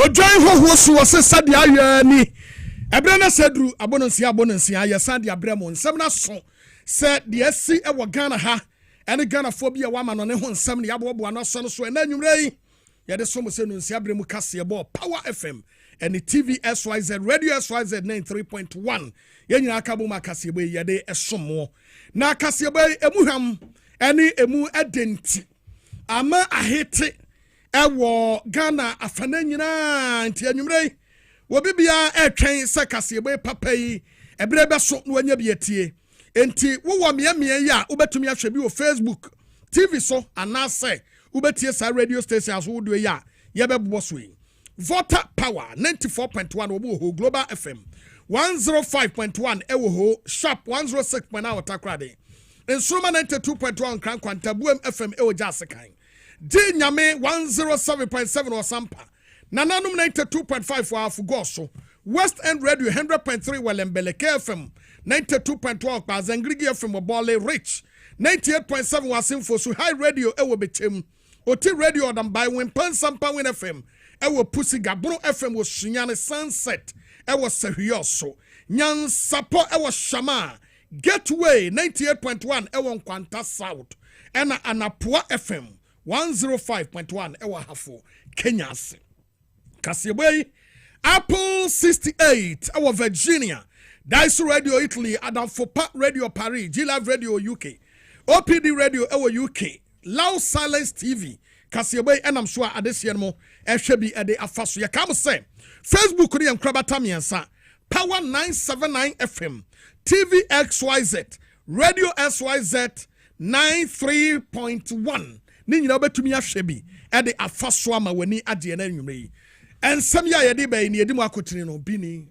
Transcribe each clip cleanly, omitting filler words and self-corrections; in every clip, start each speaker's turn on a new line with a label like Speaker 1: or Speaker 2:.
Speaker 1: Ojoin ho so wose sade aye ni ebre na sedru abonansia aye sade abremo nsem na so se de asi e wo Ghana ha ene Ghana fo bia wa ma no ne ho nsem ne yabobo no so no so na nwumre yi ye de so mo se no nsia abremo Kasiebo Power FM and TV SYZ Radio SYZ 93.1 ye nyina aka bo ma Kasiebo ye de esomo na Kasiebo emuham ene emu adenti ama ahete ewo Ghana afana nyina nti anwumre wo bibia etwen se Kasiebo papa yi ebre be so no anya bietie enti wo miamia ya ubetumi ahwe bi wo Facebook TV so anase ubetie sa radio stations wo do ya ye bebo so yi Voter Power 94.1 obo ho Global FM 105.1 ewo ho Sharp 106.9 Watakrade Instruma 92.1 Krankwanta Buem FM ewo Jasekan Di Nyame 107.7 Osampa Nananum 92.5 for Afugoso West End Radio 100.3 Walembele KFM 92.1 Bazangrigi FM Obole Rich 98.7 Wasimfo Su High Radio ewo Bechem Oti Radio Odambai Wimpan Sampa Win FM ewo Pussy Gabro FM was Shinyane Sunset ewo Sehioso Nyan Sapo ewo Shama Gateway 98.1 ewo Nkwanta South ena Anapua FM 105.1 ewo Hafo Kenya Kasiebo Apple 68 ewo Virginia Dice Radio Italy Adam Fopa Radio Paris G-Live Radio UK OPD Radio ewo UK Loud Silence TV Kasiebo enam so adesiye mo ehwe bi ede afaso ye kam say Facebook ri enkrabata miensa Power 979 FM TV XYZ Radio SYZ 93.1 ni nyina obetumi ahwe bi ede afaso ama wani ade na nwumre yi ensem ya ye de ba ni edimu akotiri no bini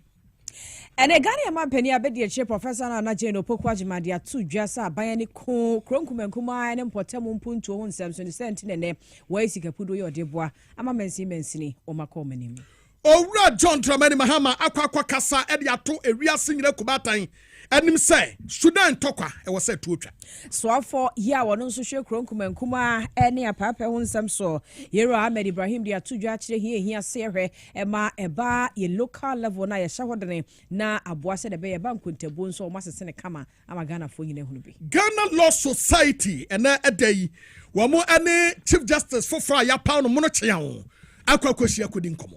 Speaker 2: ene Ghana man pani abedi che professor na Jane Opokwaji dia tu dwasa abayani ko kronkumankuma ene mpotem mpuntu ho nsem so ni senti nene wa isikapudo ye odeboa ama mensini o makomanim Owura
Speaker 1: John Dramani Mahama akwa kasa ede ato ewiase nyina kubatan enim say student tokwa e wo say tuotwa
Speaker 2: so afọ ya wono nso hwe kronkumankuma ene apapa ho nsem so Yero Ahmed Ibrahim dia tu dwa kire hia sehwe ema eba ye local level na ye shahodene na aboase de be ye bankontabo nso o masese kama ama Ghana fo nyina hunu bi
Speaker 1: Ghana Law Society ena edai wo mo ane Chief Justice Fofra ya pa no mono kye yan akwakohia kodi nkomo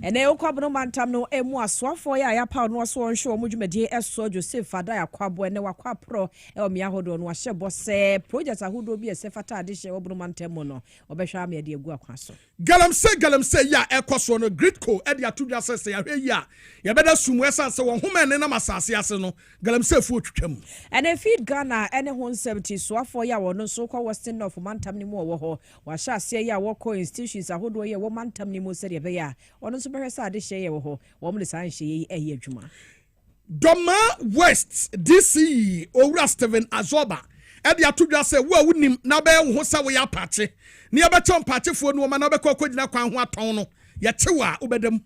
Speaker 2: ene okwabono mantam no emu asoafo ya pa no so onhwe o mudwumade eso Joseph Fada yakwabo ene wakwa pro e o miahodo no ahye bose project ahodo bi esefata adehye obono mantam no obehwa am yede egu akwaso
Speaker 1: galamse ya ekoso no gridco e de atudwa sese ya hwe ya ye beda sumu esanse won homa ne na masase ase no galamse fu otwetwam
Speaker 2: ene feed Ghana ene ho 70 soafo ya wono so kwa Western of mantam ni mu wo ho wa hye ase ya wo institutions ahodo ye wo mantam ni mu se de be ya ono so behwesa adehye ye wo ho wo mu de san hye yi eyi adwuma
Speaker 1: Doma West DC Owura Steven Azoba edi atudwa se wo awunim na be ho sa wo ya pache ne ya becho pachefo no ma na be kokogina kwan ho aton no ye chewa obedam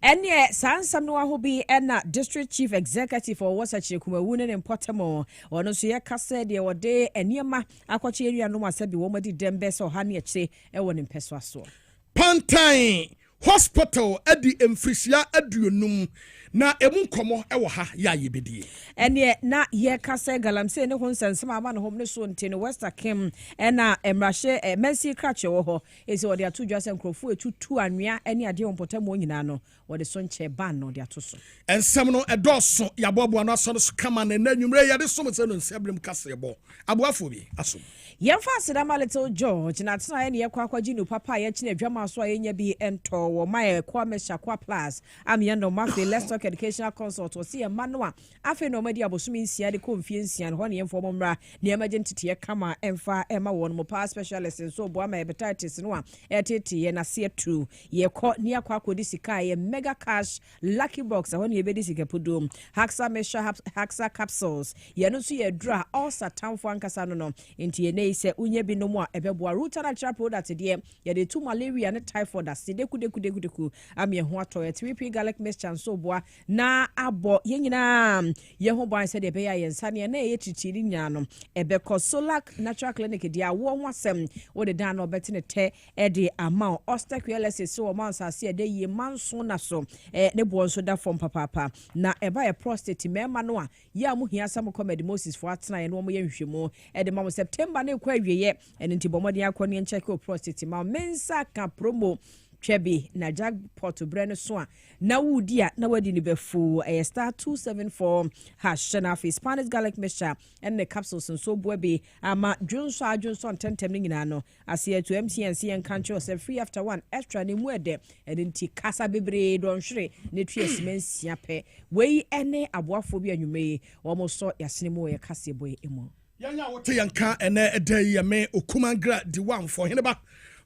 Speaker 2: enye sansam no aho bi ena district chief executive for Wasachire Kumawu ne Mpotemo ono so ye kase de wode eniema akwache area no asabi wo madi dembe so ha ne eche e wo ne mpeso aso
Speaker 1: Pantain Hospital edi emfrisia aduonum na emu nkomo ewo ha ya yebedie
Speaker 2: ene na ye kase galamse ne ho nsensem ama no hom ne so nte ne West Akem ena emrahye Mercy Krache wo ho esi wode atudwa se nkrofo etutu anwea ene ade Mpotemo nyina no wode so nche ban no de atoso
Speaker 1: ensem no edoso yabobo no aso no kama na nanwumre ye de so mse no nsiabrem Kasiebo aboafo bi aso
Speaker 2: yemfa sedama Little George na tena ene ye kwakwaji no papa ye kine adwama so ayenya bi ento wo ma kwa mesha kwa plus amye no mafe let's talk educational consult or see a manwa afi no madi abosumi nsia de konfie nsia no ne yemfo momra ne emergency ye kama emfa ema won mo power specialist so bo ama hepatitis no a etete ye na se true ye ko ne akwa kodi sika ye mega cash lucky box ho ne ebedi sika podom haxa mesha haxa capsules ye no so ye dra all satan fo ankasa no enti ye nei se unye bi no mo a ebeboa root natural product de ye de tu malaria ne typhoid aside kudeku amye ho ato ye 3p garlic mixture so boa na abo yenyina ye ho ban se de be ya yensane na ye chichiri nya no ebeko Solak Natural Clinic dia wo ho asem wo de dan no beti ne te e de ama osteoarthritis so wo man sase e de ye manso na so ne bo nso da form papa na eba ye prostate mema no a ya mu hia sam comedy Moses for atena ye no mo ye nhwemu e de ma September na kwa wieye ene nti bomodi akoni en check prostate ma mensa ka promo Chebi na jackpot brand so a na wudi a na wadi ni befu star 274 hash na for Spanish garlic mixture and the capsules so bobe ama dwonso adwonso tentem ni nyina no ase to MTNC and country say free after one extra ni muede edinti kasa bebre don hwere ne tue simensia pe wei ene aboafo bi anwume wo mo so yasene mo ye Kasiebo emo
Speaker 1: yanya wote yanka ene edai ya me okumangra di one for hineba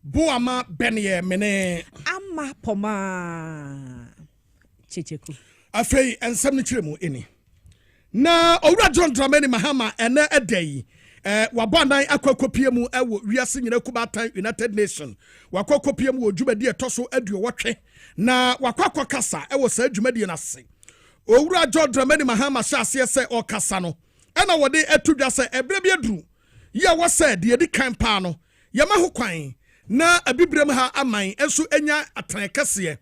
Speaker 1: Boama benye mene
Speaker 2: ama poma checheku
Speaker 1: afei ensem ni kiremu eni na owura John Dramani Mahama ene edai wabandan akwakopie mu ewo wiase nyina kubatan United Nation wakokopie mu odwumadi etoso aduowotwe na wakwakokasa ewo sa adwumadi na se owura John Dramani Mahama hyase se okasa no ena wode atudwa se ebre bi aduru ye wo se de edi kan pa no yema ho kwan na abibrem ha aman enso enya atan kese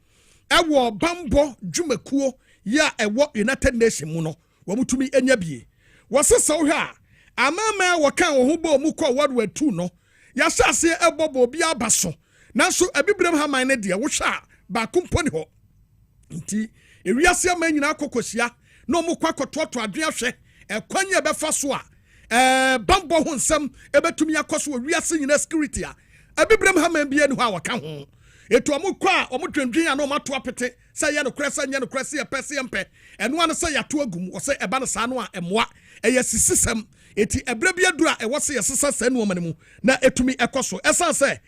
Speaker 1: ewo bambo dwumakuo ya ewo United Nation mu no wo mutumi enya bie wosesa wo ha amama wo kan wo ho bo mu kɔ World War II no ya hyase ebobo bi abaso nanso abibrem ha man ne de wo hwa ba komponi ho nti ewiase aman nyina akokosia no mu kwa kototo adwe ahwe ekwanya befa so a bambo ho nsam ebetumi akoso wiase nyina security a abibrem ha man bia ni ho a waka ho etu omukwa omutwendwen ya no mato apete say ya no kresa nya no kresa ya pese mpe eno an say ya to agum wo say eba no sa no a emoa eye sisisem eti ebre bia dura e wo say yesesa sa no manemu na etumi ekoso esan say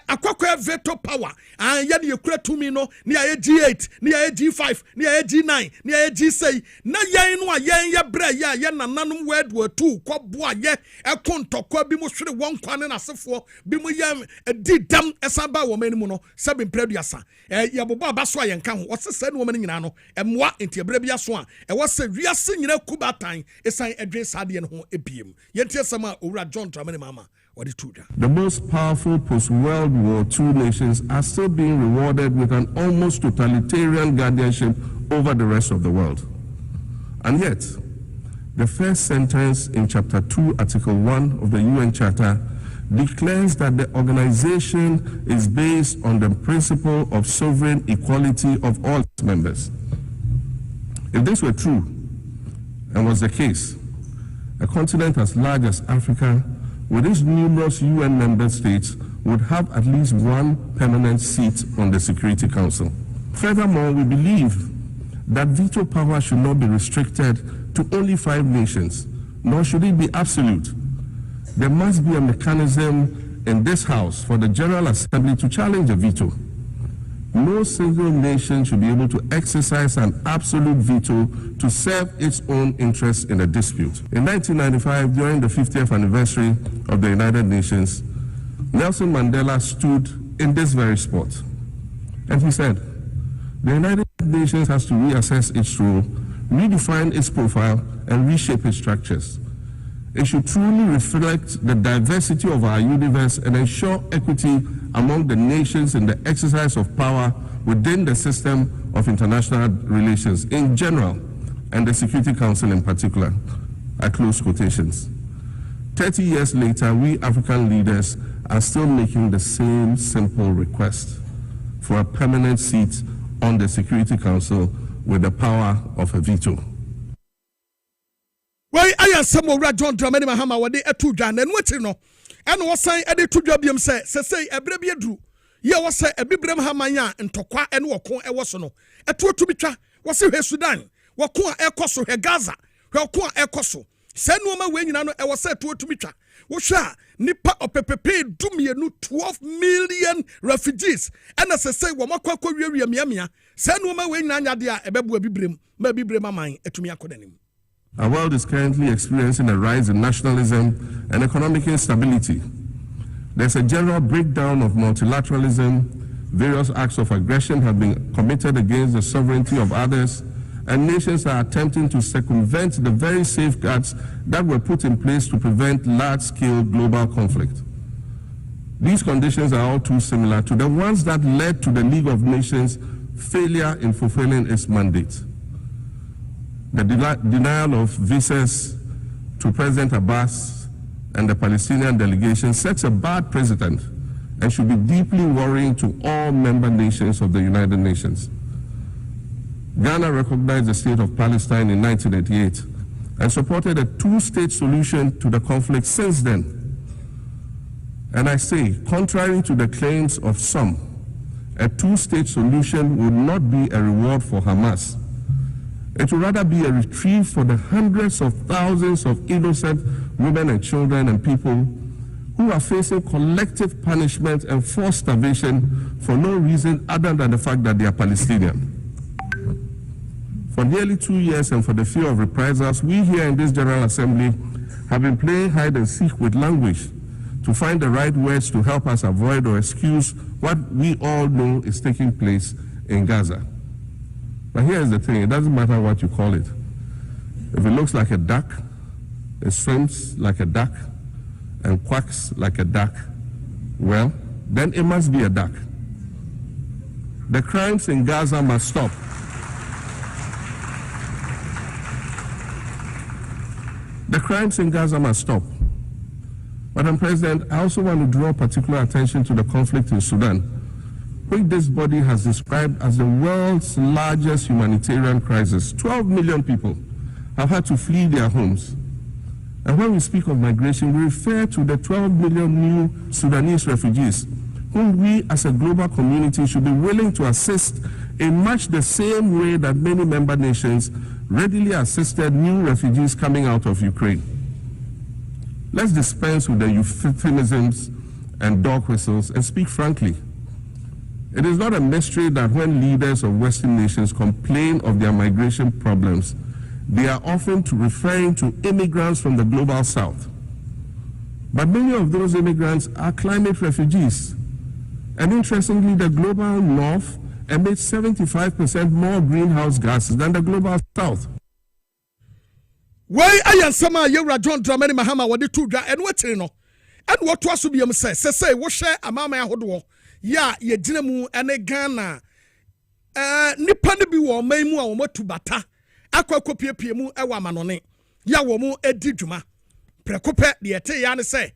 Speaker 1: akokwa veto power an ya ne ekura tumi no ne ya G8 ne ya G5 ne ya G9 ne ya G6 na yen no a yen ya bra ya ye nananom World War II kwoboa ye ekontokwa bi mo hwere won kwane na asefo bi mo ye didam esan ba wo manemu no seven preduasa ya bobo abaso ayenka ho osese no man nyina no emoa enti ebra bia so a e wo se wiase nyina kubatan esan edwen sade no ho ebiem yentie sama owura John Dramani Mahama wadi tuja.
Speaker 3: The most powerful post-World War II nations are still being rewarded with an almost totalitarian guardianship over the rest of the world. And yet, the first sentence in Chapter 2, Article 1 of the UN Charter declares that the organization is based on the principle of sovereign equality of all its members. If this were true, and was the case, a continent as large as Africa, with its numerous UN member states, would have at least one permanent seat on the Security Council. Furthermore, we believe that veto power should not be restricted to only 5 nations, nor should it be absolute. There must be a mechanism in this House for the General Assembly to challenge a veto. No single nation should be able to exercise an absolute veto to serve its own interests in a dispute. In 1995, during the 50th anniversary of the United Nations, Nelson Mandela stood in this very spot. And he said, the United Nations has to reassess its role, redefine its profile, and reshape its structures. It should truly reflect the diversity of our universe and ensure equity among the nations in the exercise of power within the system of international relations in general and the Security Council in particular. I close quotations. 30 years later, we African leaders are still making the same simple request for a permanent seat on the Security Council with the power of a veto.
Speaker 1: Why I am some of John Dramani Mahama wade etu dwa na nwati no ene wosan ede tu dwa biem se ebre bi aduru ye wo se ebibrem hamanya ntokwa ene woko ewo so no etu tu bitwa wo se hwe Sudan woko a ekoso hwe Gaza hwe woko a ekoso se nuoma we nyina no ewo se etu tu bitwa wo hwa nipa opepepe dumienu 12 million refugees ene se wo makwa wiawia miamia se nuoma we nyina nya de a ebebu ebibrem ma ebibrem aman etumi akodanim.
Speaker 3: Our world is currently experiencing a rise in nationalism and economic instability. There's a general breakdown of multilateralism. Various acts of aggression have been committed against the sovereignty of others. and nations are attempting to circumvent the very safeguards that were put in place to prevent large-scale global conflict. These conditions are all too similar to the ones that led to the League of Nations' failure in fulfilling its mandate. The denial of visas to President Abbas and the Palestinian delegation sets a bad precedent and should be deeply worrying to all member nations of the United Nations. Ghana recognized the state of Palestine in 1988 and supported a two-state solution to the conflict since then. And I say, contrary to the claims of some, a two-state solution would not be a reward for Hamas. It would rather be a reprieve for the hundreds of thousands of innocent women and children and people who are facing collective punishment and forced starvation for no reason other than the fact that they are Palestinian. For nearly 2 years and for the fear of reprisals, we here in this General Assembly have been playing hide and seek with language to find the right words to help us avoid or excuse what we all know is taking place in Gaza. But here's the thing, it doesn't matter what you call it. If it looks like a duck, it swims like a duck, and quacks like a duck, well, then it must be a duck. The crimes in Gaza must stop. The crimes in Gaza must stop. Madam President, I also want to draw particular attention to the conflict in Sudan, which this body has described as the world's largest humanitarian crisis. 12 million people have had to flee their homes. And when we speak of migration, we refer to the 12 million new Sudanese refugees, whom we as a global community should be willing to assist in much the same way that many member nations readily assisted new refugees coming out of Ukraine. Let's dispense with the euphemisms and dog whistles and speak frankly. It is not a mystery that when leaders of Western nations complain of their migration problems, they are often referring to immigrants from the global south. But many of those immigrants are climate refugees. And interestingly, the global north emits 75% more greenhouse gases than the global south.
Speaker 1: Why I am some Yura John Dramani Mahama what the two and what you know. And what was to be say, what share a mama hodo. Ya ye dinemu ene Ghana. Nipa ne bi wo man mu a wo matu bata. Akwa kopiepie mu e wa manone. Ya wo mu edi dwuma. Prekope de ete ya ne se.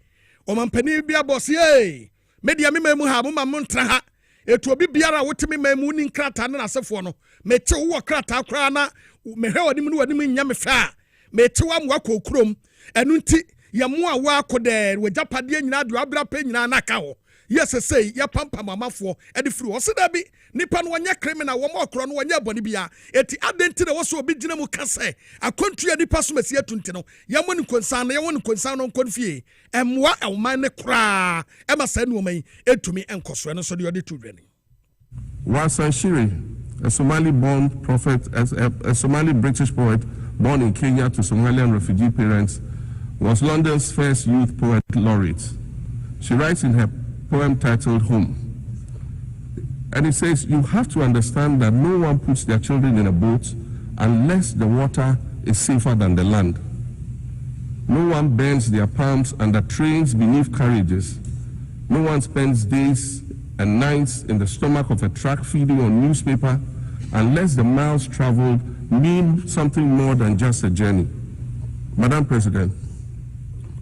Speaker 1: O mampani bia boss ye. Media me mamu ha mo ntra ha. Etu obi biara wotimi mamu ni nkrata ne asefo no. Meche wo krata kra na mehwe onim ne onim nya me fa. Meche wa mo akokrom. Enu nti ye mo a wa akode we japade nyina do abra pe nyina na ka ho. Yes, say, ya pampa mama for Eddie Fru. Or said, Abby, Nipan one ya criminal, one more crown, 1 year bonibia. Eti adenti also be dinamu case. A country a dipasumes yet tuntino. Yaman concern, yaman concern on confie. And what a man cra. Emma send woman, it to me and Cosrano, so the other two running.
Speaker 3: Wasan Shiri, a Somali born prophet, a Somali British poet born in Kenya to Somalian refugee parents, was London's first youth poet laureate. She writes in her poem titled Home. And it says, you have to understand that no one puts their children in a boat unless the water is safer than the land. No one bends their palms under trains beneath carriages. No one spends days and nights in the stomach of a truck feeding on newspaper unless the miles traveled mean something more than just a journey. Madam President,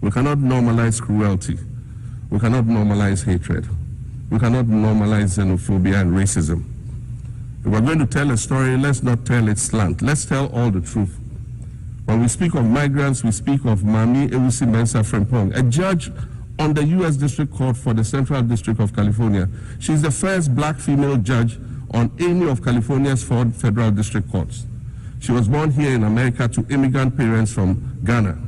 Speaker 3: we cannot normalize cruelty. We cannot normalize hatred. We cannot normalize xenophobia and racism. If we're going to tell a story, let's not tell it slant. Let's tell all the truth. When we speak of migrants, we speak of Mami Ewusi Mensah Frimpong, a judge on the U.S. District Court for the Central District of California. She's the first black female judge on any of California's 4 federal district courts. She was born here in America to immigrant parents from Ghana.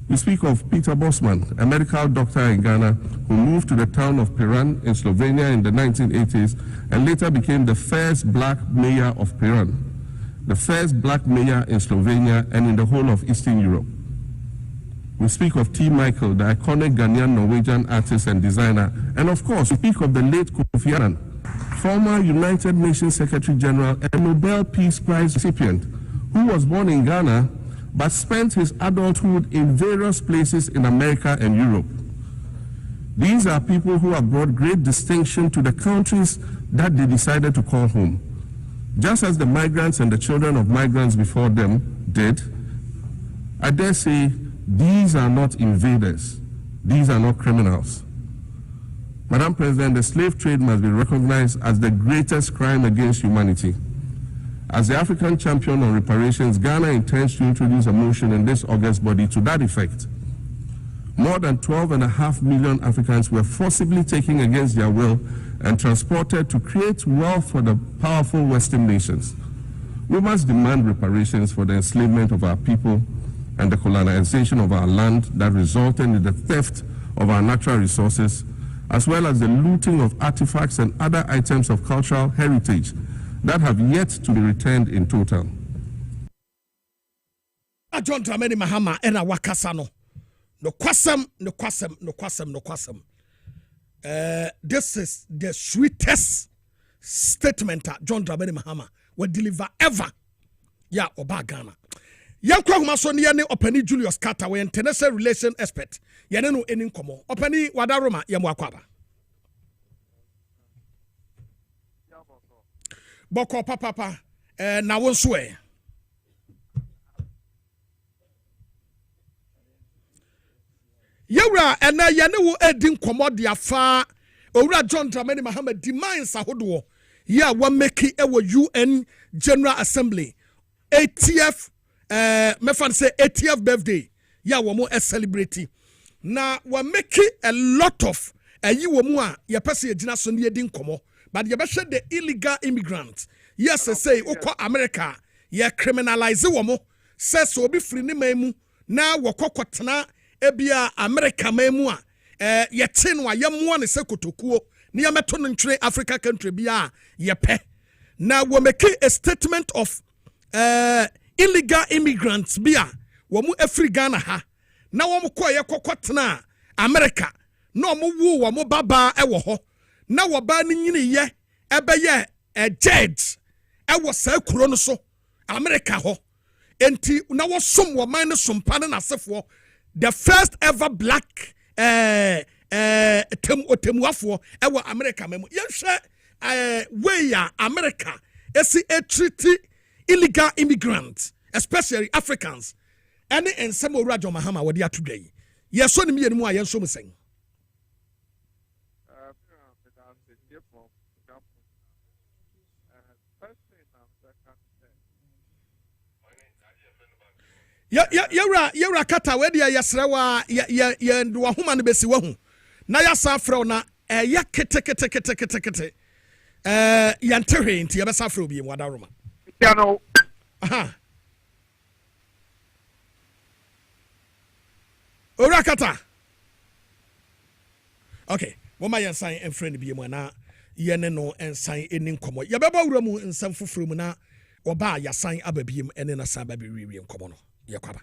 Speaker 3: We speak of Peter Bosman, a medical doctor in Ghana who moved to the town of Piran in Slovenia in the 1980s and later became the first black mayor of Piran, the first black mayor in Slovenia and in the whole of Eastern Europe. We speak of T. Michael, the iconic Ghanaian Norwegian artist and designer, and of course we speak of the late Kofi Annan, former United Nations Secretary General and Nobel Peace Prize recipient, who was born in Ghana but spent his adulthood in various places in America and Europe. These are people who have brought great distinction to the countries that they decided to call home. Just as the migrants and the children of migrants before them did, I dare say these are not invaders. These are not criminals. Madam President, the slave trade must be recognized as the greatest crime against humanity. As the African champion on reparations, Ghana intends to introduce a motion in this August body to that effect. More than 12.5 million Africans were forcibly taken against their will and transported to create wealth for the powerful Western nations. We must demand reparations for the enslavement of our people and the colonization of our land that resulted in the theft of our natural resources, as well as the looting of artifacts and other items of cultural heritage that have yet to be returned in total.
Speaker 1: John Dramani Mahama ena wakasano. No kwasem. This is the sweetest statement that John Dramani Mahama will deliver ever. Yeah, Oba Ghana. Yankwa humaso ni Openi Julius Carter, we international relation expert. Yanenu eni nkomo. Openi wadaroma ya mwakwaba. Boko papa na wonswe. Yewra ena yanewo edin komodi afa owura John Dramani Mahama demands ahodo ya wa make ewo UN General Assembly 80th say 80th birthday ya wo mo celebrate na wa make a lot of ayi wo mu a ye pese yegina so ne edin komo but ye be hwe the illegal immigrants yes say ukọ America ye criminalize wo mo says obi free ne mamu na wo kokotena ebia America mamu a yete no ayemo ne se kotokuo ne yameto no ntwere Africa country bia ye pe na wo make a statement of illegal immigrants bia wo mu Afri Ghana ha na wo ko ye kokotena America na wo wu wo mo baba ewo ho na wo ba ni nyine ye ebeye a judge ewo sa kuro no so America ho enti na wo som wo man no sompa na asefo the first ever black temuafo ewo America memu yenhwe way ya America esi treat illegal immigrants especially Africans any ensem owura John Mahama wodi atodai yeso ne mienu a yenso musen Yewra kata wedi ya yasrewa ya ndo homa ne besi wahu na yasa afro na ya kete ya ntehe nti ya besa afro bi wada roma
Speaker 4: piano
Speaker 1: aha ora kata okay mama ya sign en friend bi mu na ye ne no en sign eni nkomo ya beba wura mu nsam foforo mu na oba ya sign ababiem ene na sa ba bi wiwi nkomo no yakwaba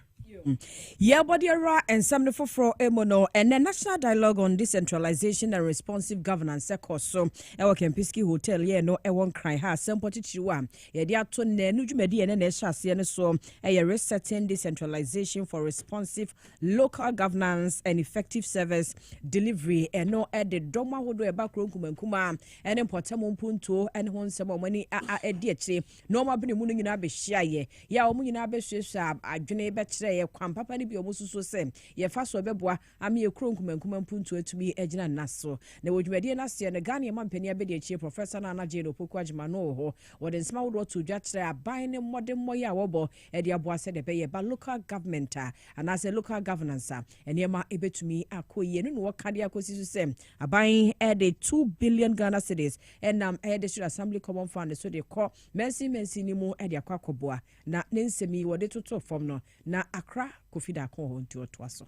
Speaker 2: Yeah, body ra and some for emono and the National Dialogue on Decentralization and Responsive Governance so ewa Kempiski Hotel no ewon cry ha sempoti chiwa ye dia to ne nujumedi ene na ehase ne so resetting decentralization for responsive local governance and effective service delivery no the doma hodo e bakro nkumankuma ene potamo mpunto ene ho nsemo mani edi akire no ma bene mu no nyina be hia ye ya o mu nyina be hwehwa adwene be kire kwampapa ni bi omususu se ye fa so beboa am ye kro nkumankuma mpuntu atumi agina naso na wodwumade na se ne Ghana mampani abedi achie professor na anaje no poku agima no ho wode nsema wodo to dwa kire aban ne modern moye a wobo e de aboa se de be ye ba local government and as a local governance enema ebetumi akoye no no kade akosisu se aban e de 2 billion Ghana cedis enam e de State Assembly Common Fund so de ko mensi ni mu e de akwakoboa na nensemi wode toto form no na Accra kofida ko ho nti otoaso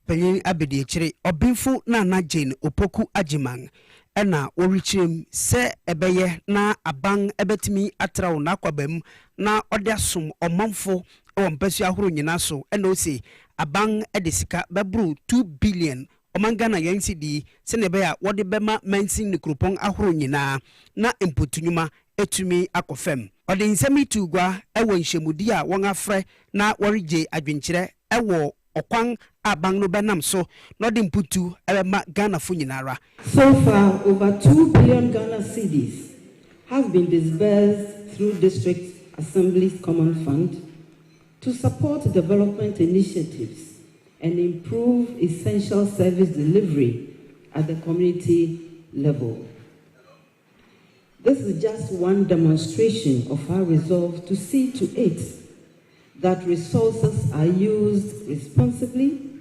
Speaker 5: penyin abedi chire obinfu na na Jane opoku agiman ena worichim se ebeye na aban ebetimi atrawo na kwabam na ode asom omanfo o mpasu ahoro nyina so ena o se aban edesika bebru 2 billion Omanga na yensi di senebea wode bema mensing ne kropon ahoro nyina na imputunyuma etumi akofem. Ode nsemi tugwa ewo nhemudi a won afre na worije adwenkyere ewo okwan abang no benam so no de imputu ebema Ghana fo nyinara.
Speaker 4: So far, over 2 billion Ghana cedis have been disbursed through District Assembly's Common Fund to support development initiatives and improve essential service delivery at the community level. This is just one demonstration of our resolve to see to it that resources are used responsibly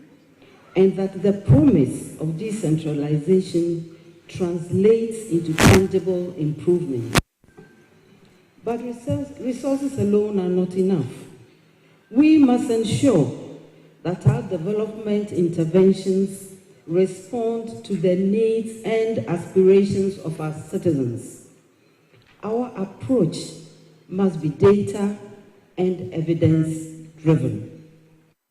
Speaker 4: and that the promise of decentralization translates into tangible improvement. But resources alone are not enough. We must ensure that our development interventions respond to the needs and aspirations of our citizens. Our approach must be data and evidence-driven.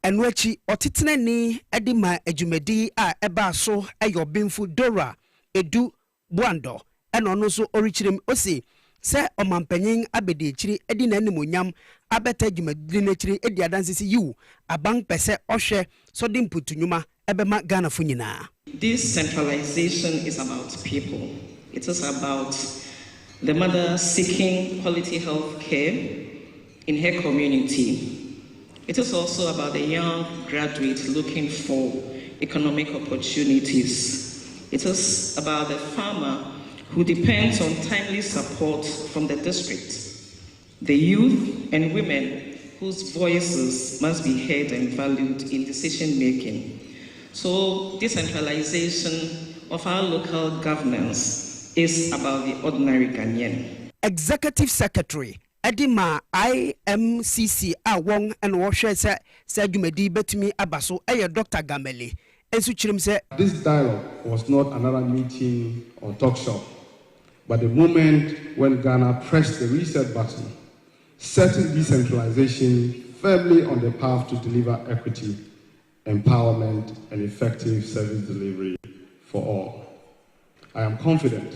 Speaker 5: Enwechi otiteneni edima ejumedi a eba so eyo binfu Dora Edu Buando eno no so orichirim osi se omampanyin abedi chiri edi na animonyam abeta jumedi na chiri edi adansisi yu abang pese ohwe so di mputunyuma ebema Ghana fo nyina.
Speaker 6: Decentralization is about people. It is about the mother seeking quality health care in her community. It is also about the young graduate looking for economic opportunities. It is about the farmer who depends on timely support from the district, the youth and women whose voices must be heard and valued in decision making. So decentralization of our local governance is about the ordinary Ghanaian.
Speaker 5: Executive Secretary Edima IMCC a wong and washe se jumedi betumi abaso eye Dr. Gameli ensu chirim se
Speaker 3: This dialogue was not another meeting or talk shop, but the moment when Ghana pressed the reset button, setting decentralization firmly on the path to deliver equity, empowerment, and effective service delivery for all. I am confident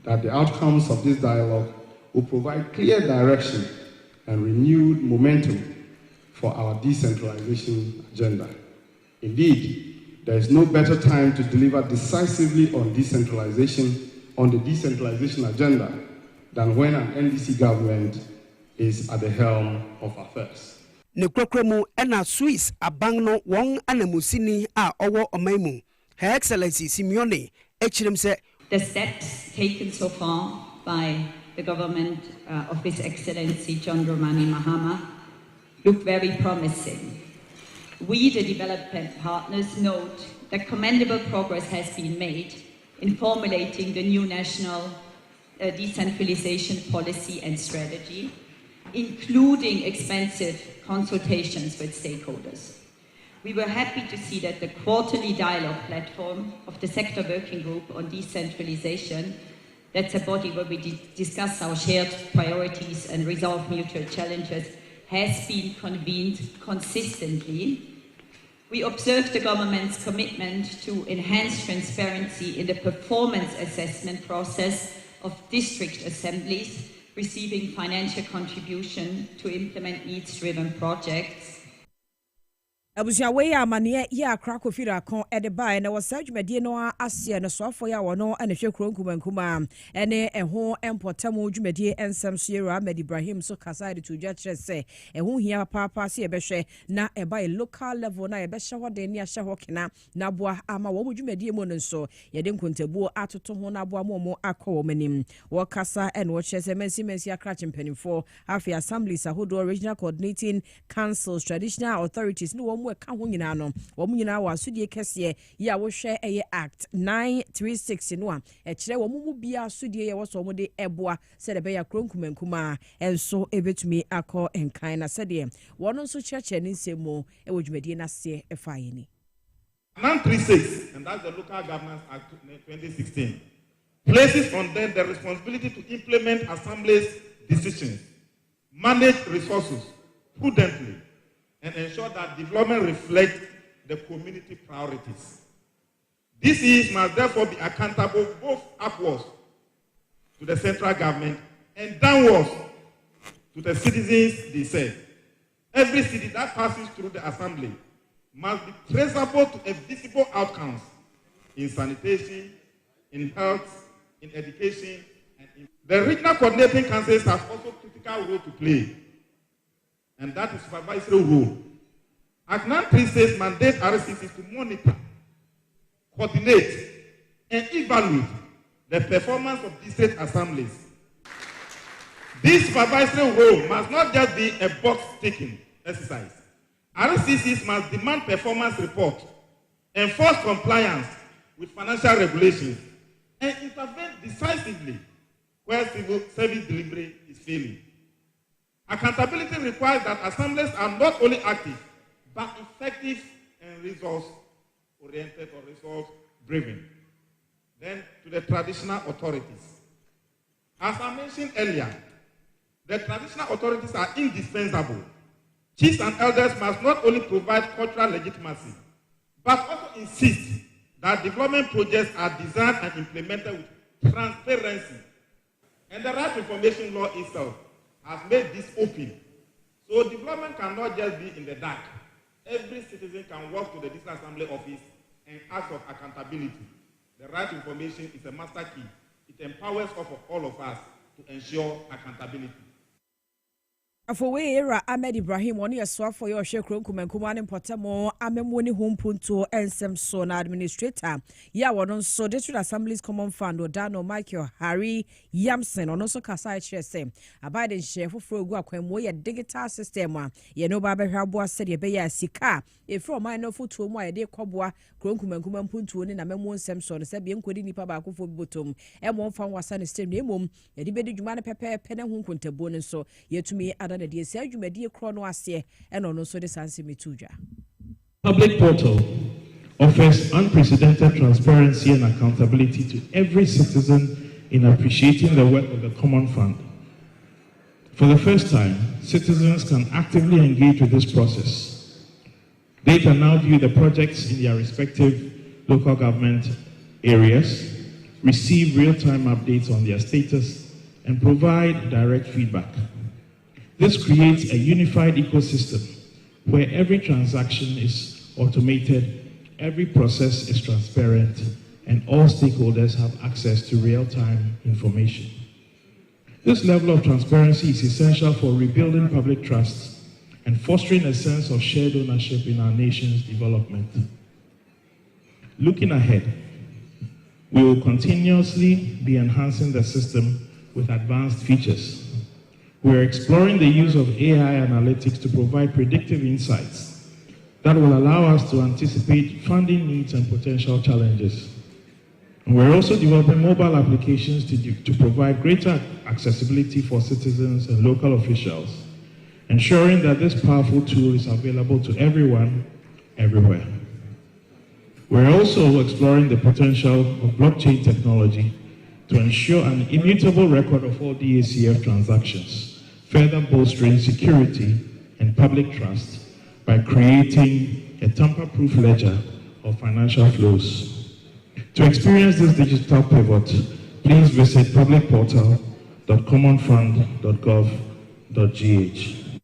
Speaker 3: that the outcomes of this dialogue will provide clear direction and renewed momentum for our decentralization agenda. Indeed, there is no better time to deliver decisively on the decentralization agenda than when an NDC government is at the helm of affairs.
Speaker 5: Ne krokremu ena Swiss abang no wong anamusini a owo omaimu Her Excellency Simeone echirim se
Speaker 7: the steps taken so far by the government of His Excellency John Dramani Mahama look very promising. We, the development partners, note that commendable progress has been made in formulating the new national decentralization policy and strategy, including extensive consultations with stakeholders. We were happy to see that the quarterly dialogue platform of the Sector Working Group on Decentralization, that's a body where we discuss our shared priorities and resolve mutual challenges, has been convened consistently. We observe the government's commitment to enhance transparency in the performance assessment process of district assemblies receiving financial contribution to implement needs-driven projects.
Speaker 2: Abusia we ya mane ya akra kofira kon edeba na wasa dwumade no asie no sofo ya wono ane hwekro nkumankuma ene eho empotamu dwumade ensem so yero Ahmed Ibrahim so kaside to judge se eho hia papa se ebehwe na eba local level na ebehwe hode ne ahye hokena na boa ama wo dwumade mu no so yede nkontabuo atoto ho na boa mo akọ manim wo kasa ene wo chese mensi akra chimpanifo afi assemblies ahodo regional coordinating councils traditional authorities no wo ka ho nyina no wo nyina wa asudie kese ya wo hwe eye act 936 no a kire wo mu bia asudie ye wo so mo de eboa se de be ya kronkumankuma enso ebetumi akọ enkan na se de wono so cheche ni nsemo e wo dwumadi na se efa yini
Speaker 8: 936, and that's the Local Governance Act 2016, places on them the responsibility to implement Assembly's decisions, manage resources prudently, and ensure that development reflects the community priorities. DCEs must therefore be accountable both upwards to the central government and downwards to the citizens they serve. Every city that passes through the assembly must be traceable to a visible outcomes in sanitation, in health, in education, and in... The regional coordinating councils have also a critical role to play, and that is supervisory role. Act 936 mandates RCCs to monitor, coordinate, and evaluate the performance of district assemblies. This supervisory role must not just be a box-ticking exercise. RCCs must demand performance report, enforce compliance with financial regulations, and intervene decisively where civil service delivery is failing. Accountability requires that assemblies are not only active, but effective and resource-oriented or resource-driven. Then to the traditional authorities. As I mentioned earlier, the traditional authorities are indispensable. Chiefs and elders must not only provide cultural legitimacy, but also insist that development projects are designed and implemented with transparency. And the right to information law itself has made this open. So development cannot just be in the dark. Every citizen can walk to the district assembly office and ask for accountability. The right to information is a master key. It empowers all of us to ensure accountability.
Speaker 2: Afowe era Ahmed Ibrahim woni eswafo ye ohwe kronkumankuma ne mpotamo amemo ne hompunto ensem so na administrator ya wono so district assemblies common fund odano Michael Harry Yamson ono so kasa chese abide nhye foforo ogu akwanmo ye digital system a ye no ba behwa boa sede be ya sika efro man no foto mu a ye de koboa kronkumankuma mpunto ne na memo nsem so no se be nkodi nipa ba akofo botom e mo mfa wasa ne system ne emom ye de be de dwuma ne pepe ne ho nkontabo ne so yetumi na die se adwumadie kro no ase eno no so de sanse metudwa.
Speaker 9: Public portal offers unprecedented transparency and accountability to every citizen in appreciating the work of the common fund. For the first time, citizens can actively engage with this process. They can now view the projects in their respective local government areas, receive real-time updates on their status, and provide direct feedback. This creates a unified ecosystem where every transaction is automated, every process is transparent, and all stakeholders have access to real-time information. This level of transparency is essential for rebuilding public trust and fostering a sense of shared ownership in our nation's development. Looking ahead, we will continuously be enhancing the system with advanced features. We're exploring the use of AI analytics to provide predictive insights that will allow us to anticipate funding needs and potential challenges. And we're also developing mobile applications to provide greater accessibility for citizens and local officials, ensuring that this powerful tool is available to everyone, everywhere. We're also exploring the potential of blockchain technology to ensure an immutable record of all DACF transactions, further bolstering security and public trust by creating a tamper-proof ledger of financial flows. To experience this digital pivot, please visit publicportal.commonfund.gov.gh.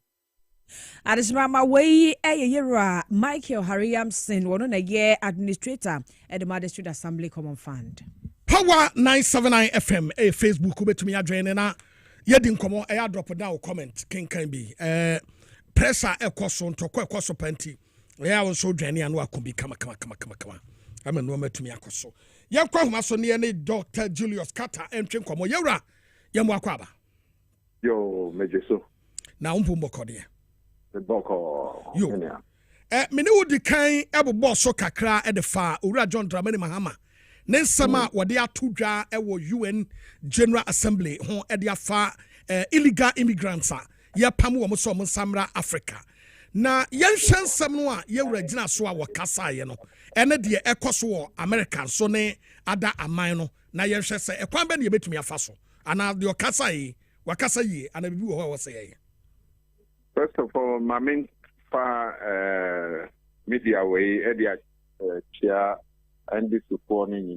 Speaker 2: Adismama wei yera Michael Harry Yamson wono na ye administrator at the District Assembly Common Fund.
Speaker 1: Power 979 FM Facebook ubetumi adwene na yedi nkomo e drop down comment kenkan bi pressure ekoso ntoko ekoso panti ya wonso dwane anu akobi kama ama no matumi akoso yakwa homa so ne Dr. Julius Carter entwe nkomo yewra yemu akwaba
Speaker 10: yo mejeso
Speaker 1: na umpu mbokode
Speaker 10: boko
Speaker 1: yo mene wodi kan ebobo so kakra edefa owura John Dramani Mahama Nensama wade atudwa ewo UN General Assembly ho ede afa illegal immigrants ya pamu wo so samra Africa na yenhwensem no a yewura gina so a wakasa ye no ene de ekoso wo American so ne ada aman no na yenhwe se ekwan be ne yebetumi afa so ana de okasa yi wakasa yi ana bibi wo say ye.
Speaker 10: First of all, my main media way ede chia NDC supporting,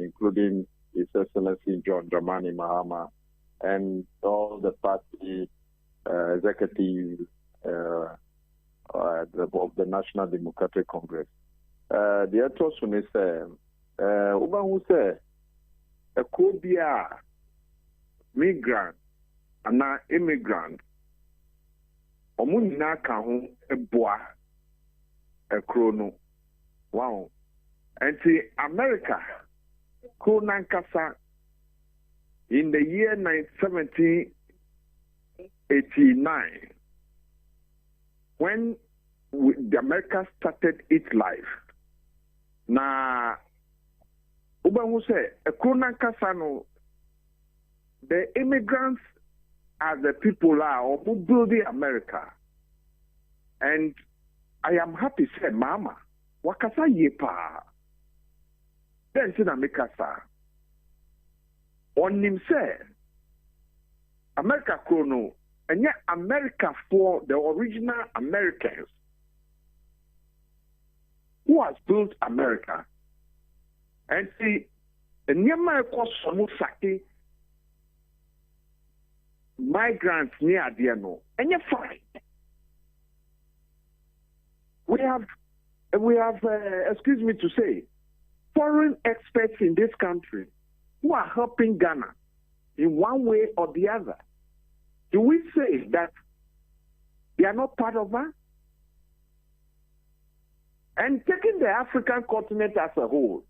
Speaker 10: including His Excellency John Dramani Mahama and all the party executives of the National Democratic Congress. The first one is who say a Kobia migrant and immigrant. Omunina kahu eboa ekrono. Wow. And see America Konankasa in the year 1789 when the America started its life. Na Ubangu say Konankasa no the immigrants are the people who build America. And I am happy say Mama wakasa yepa. Then say Namikasa. On him say America Chrono and yet America for the original Americans who has built America. And see and Nyama Kosomu Saki migrants near Diano, and you're fine. We have, excuse me to say, foreign experts in this country who are helping Ghana in one way or the other. Do we say that they are not part of us? And taking the African continent as a whole,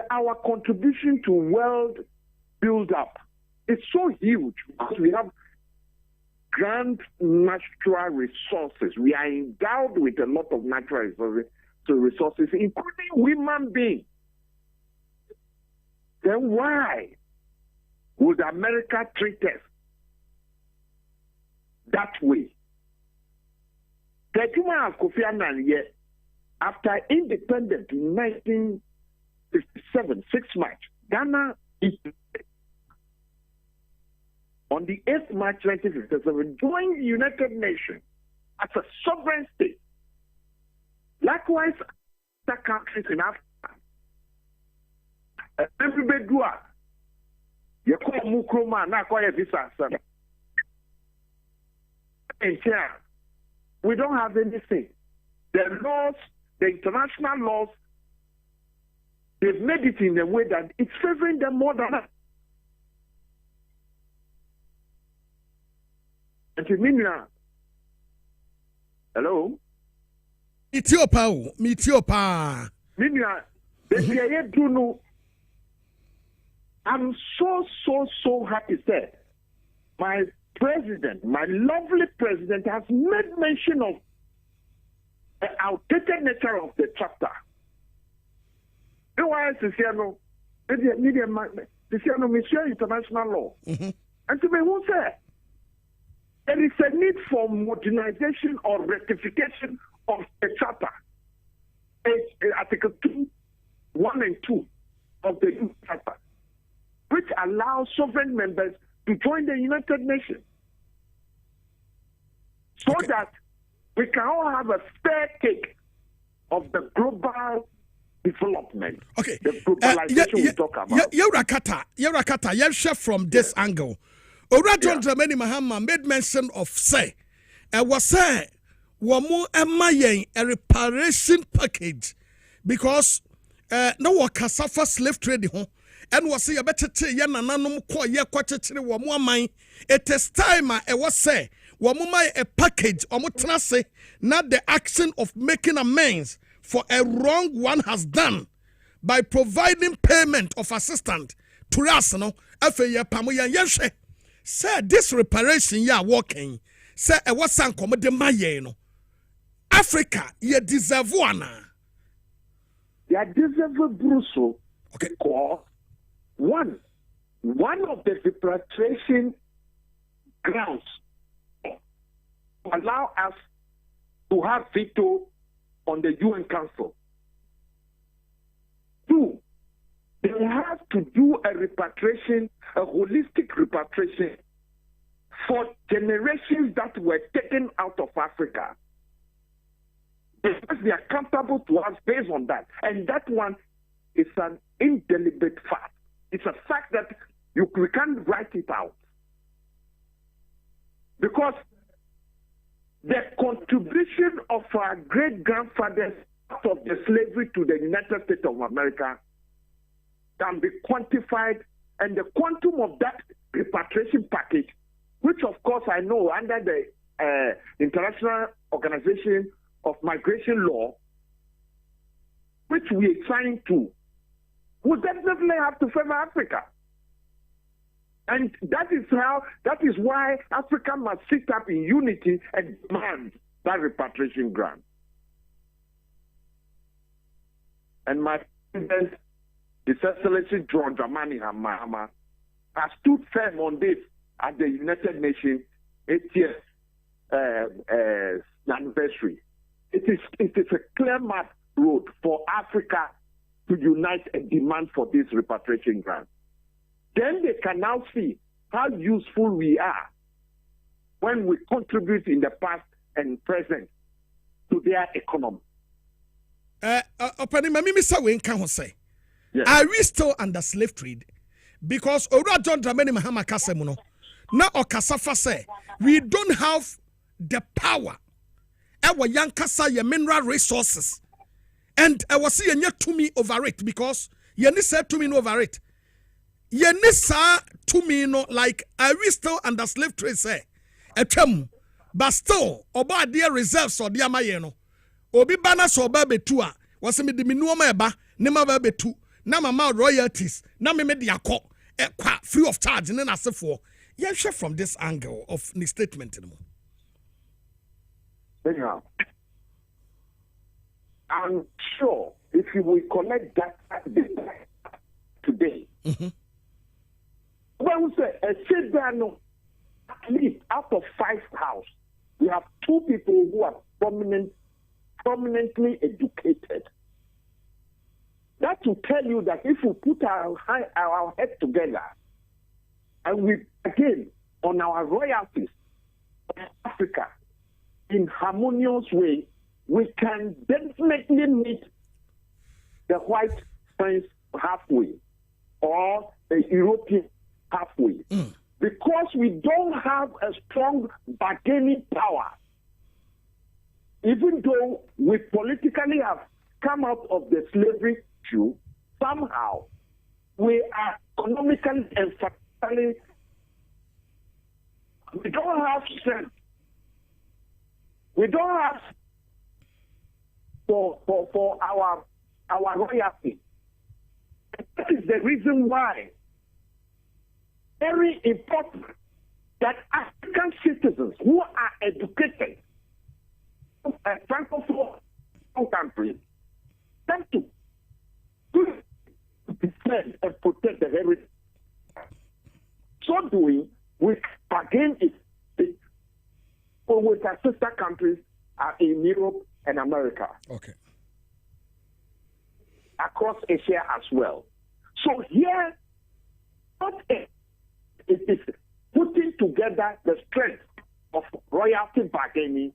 Speaker 10: our contribution to world build-up it's so huge because we have grand natural resources. We are endowed with a lot of natural resources, including human beings. Then why would America treat us that way? The Juma of Kofi Annan, after independence in 1957, 6 March, Ghana on the 8th March 1957, joined the United Nations as a sovereign state. Likewise, other countries in Africa. Everybody do you call Mukroma, now call your visa. And here, we don't have anything. The laws, the international laws, they've made it in a way that it's favoring them more than us. Hello?
Speaker 1: Metiopa.
Speaker 10: I'm so happy, sir. My president, my lovely president, has made mention of the outdated nature of the chapter. International law. And to me, who said? There is a need for modernization or rectification of the charter. Article 2, 1 and 2 of the new charter, which allows sovereign members to join the United Nations. So that we can all have a fair take of the global development.
Speaker 1: Okay.
Speaker 10: The globalization we talk about.
Speaker 1: Yerakata, chef from this angle. Ora John Dramani Mahama made mention of say, was say, wamu emayen a reparation package because no wakasafa slave trade home and was say a better tea yananum kwa ye kwachiri wamu amai. It is time I was say wamu mai a package omutrase not the action of making amends for a wrong one has done by providing payment of assistance to us no afa ye pamu yenshe. Say this reparation you are working. Say a what san come de mayeno. Africa ye deserve one.
Speaker 10: They deserve Brussels.
Speaker 1: Okay.
Speaker 10: Because one of the repatriation grounds allow us to have veto on the UN Council. 2, they have to do a repatriation, a holistic repatriation for generations that were taken out of Africa They must be accountable to us based on that. And that one is an indelible fact. It's a fact that we can't write it out. Because the contribution of our great-grandfathers out of the slavery to the United States of America can be quantified, and the quantum of that repatriation package, which of course I know under the International Organization of Migration Law, which we are trying to, would definitely have to favor Africa. And that is why Africa must sit up in unity and demand that repatriation grant. And my president, His Excellency John Dramani Mahama, has stood firm on this at the United Nations 80th anniversary. It is a clear mark road for Africa to unite and demand for this repatriation grant. Then they can now see how useful we are when we contribute in the past and present to their economy.
Speaker 1: Are we still under slave trade? Because Ora John Dramani Mahama Kasemuno, now Okasafa say we don't have the power. Our young kasa your mineral resources, and I was seeing to me over it because you said to me over it. Yenisa to me no like are we still under slave trade say but still oba dear reserves or dear mayeno obi bana so betua was me the minuoma eba nema betu na mama royalties na me de akọ free of charge and as for you share from this angle of the statement
Speaker 10: anyhow. I'm sure if you will collect that today. When we say at least out of 5 houses, we have 2 people who are prominently educated. That to tell you that if we put our heads together and we again on our royalties in Africa in harmonious way, we can definitely meet the white friends halfway or the European halfway. Because we don't have a strong bargaining power. Even though we politically have come out of the slavery issue, somehow we are economically and financially, we don't have strength. We don't have for our royalty. That is the reason why very important that African citizens who are educated in Francophone countries have to defend and protect the heritage. So doing, we bargain it with our sister countries in Europe and America.
Speaker 1: Okay.
Speaker 10: Across Asia as well. So here, it is putting together the strength of royalty bargaining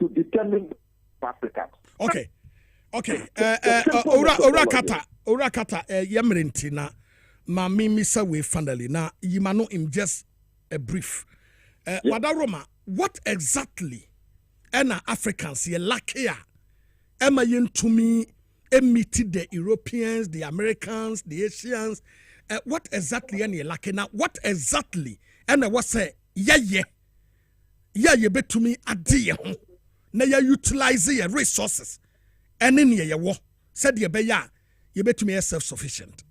Speaker 10: to determine Africa.
Speaker 1: Okay. Ora kata yamrenti na mami misa we finally na yimano in just a brief. Wadaroma, what exactly ena Africans ye lakia ema yen to me meet the Europeans, the Americans, the Asians. What exactly any like now? What exactly? And I was say, yeah, you bet to me a dear. Now you utilize your resources. And in your war, said you bet to me as self-sufficient.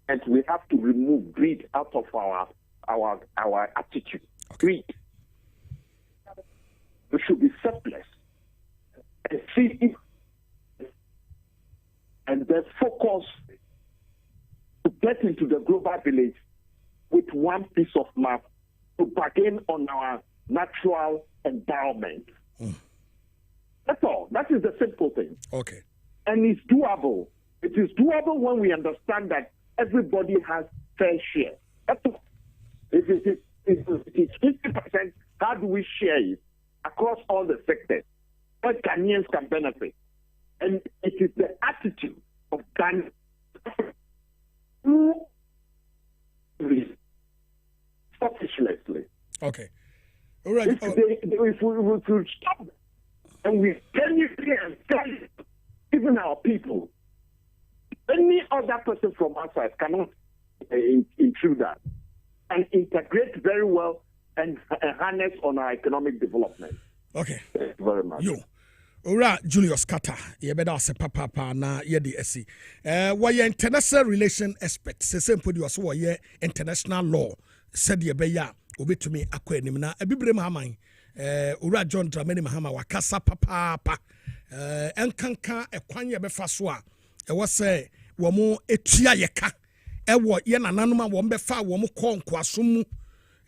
Speaker 10: And we have to remove greed out of our attitude. Greed. We should be selfless and see it. And then focus to get into the global village with one piece of map to bargain on our natural environment. That's all. That is the simple thing.
Speaker 1: Okay.
Speaker 10: And it's doable. It is doable when we understand that everybody has fair share. That's all. If it is 50%, how do we share it across all the sectors? what Ghanaians can benefit. And it is the attitude of Ghanaians who selfishly.
Speaker 1: Okay. All right.
Speaker 10: If we could stop them, and we genuinely and tell even our people, any other person from outside cannot intrude that and integrate very well and harness on our economic development.
Speaker 1: Okay.
Speaker 10: Thank you very much.
Speaker 1: Yo. Ora Julius Kata, ye beda se papa na ye de esi. Why international relation expert, se sempo di waso ye international law, said ye beya, obetumi akwa enim na ebibre mahaman. Ora John Dramani Mahama wakasa papa. Enkanka ekwan ye befa so a, ewo se wo mo etua yeka. Ewo ye nananuma wo mbefa wo mo kɔ nkwaso mu.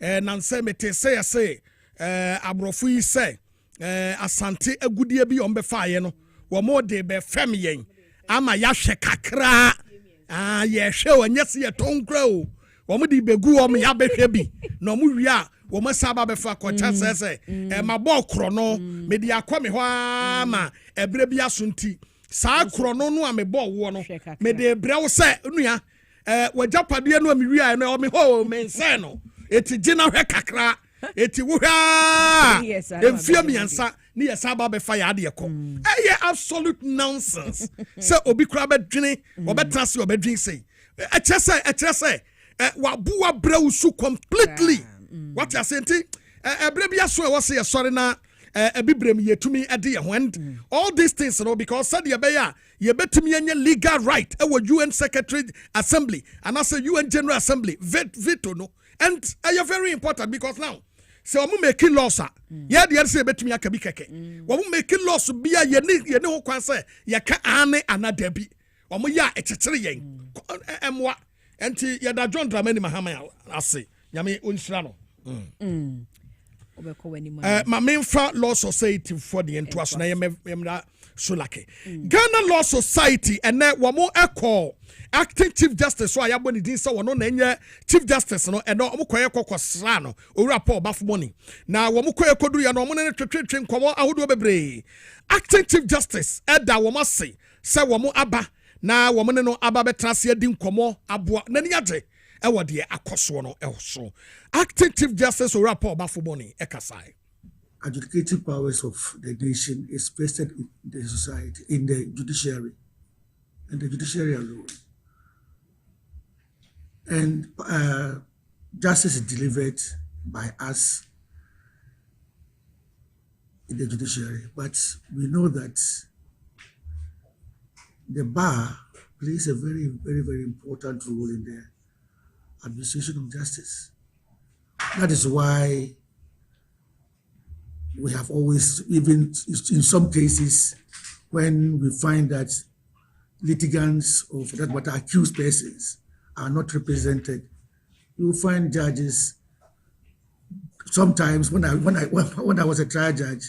Speaker 1: Nanse mete say abrofu yi say asante agudie bi ombefa ye no wo mo de be fem yen ama ya hwe kakra ye hwe wanyese ye tonkra o wo mo de begu wo mo ya behwe bi na mo wi a wo mo saba befa kocha sese mabɔ kro no me de akɔ me ho ama ebre bi asonti saa kro no no a me bɔ wo no me de ebre wo se nua wajapade no me wi a no me ho me nse no eti gina hwe kakra eti wuha emfia miansa ni yesaba be fire ade ekọ absolute nonsense say obi kura be dwene obetena se obedwin say ekyese wabuwa brewusu completely what you saying ebre bia so e wose ye sori na ebibrem yetumi ade ye ho and all these things no because said ye be ya ye betumi anye legal right e UN Secretary Assembly and as a UN General Assembly veto no and are very important because now so we make laws yeah the say betumi aka bi keke we make laws bia ye ne ho kwan say ye ka ane anadabi we ya ekyekere yen emwa enti ye da John Dramani Mahama ase nyame onhyira no ma memfa law society for the into aso na ye memra solake Ghana Law Society and wo mo ekọ acting chief justice so ayabo ni din se wono na enye chief justice no eno omokoye kokosra no owura Paul Bafumoni na wo mokoye koduru ya no mo ne twetwetwe nkomo ahodo bebre acting chief justice eda wo mase se wo mo aba na wo mo ne no aba betrase adi nkomo aboa na ni age e wo de akoso no so acting chief justice owura Paul Bafumoni ekasai
Speaker 11: adjudicative powers of the nation is vested in the society, in the judiciary, and the judiciary alone. And justice is delivered by us in the judiciary. But we know that the bar plays a very, very, very important role in the administration of justice. That is why we have always, even in some cases, when we find that litigants or for that matter accused persons are not represented, you will find judges. Sometimes when I was a trial judge,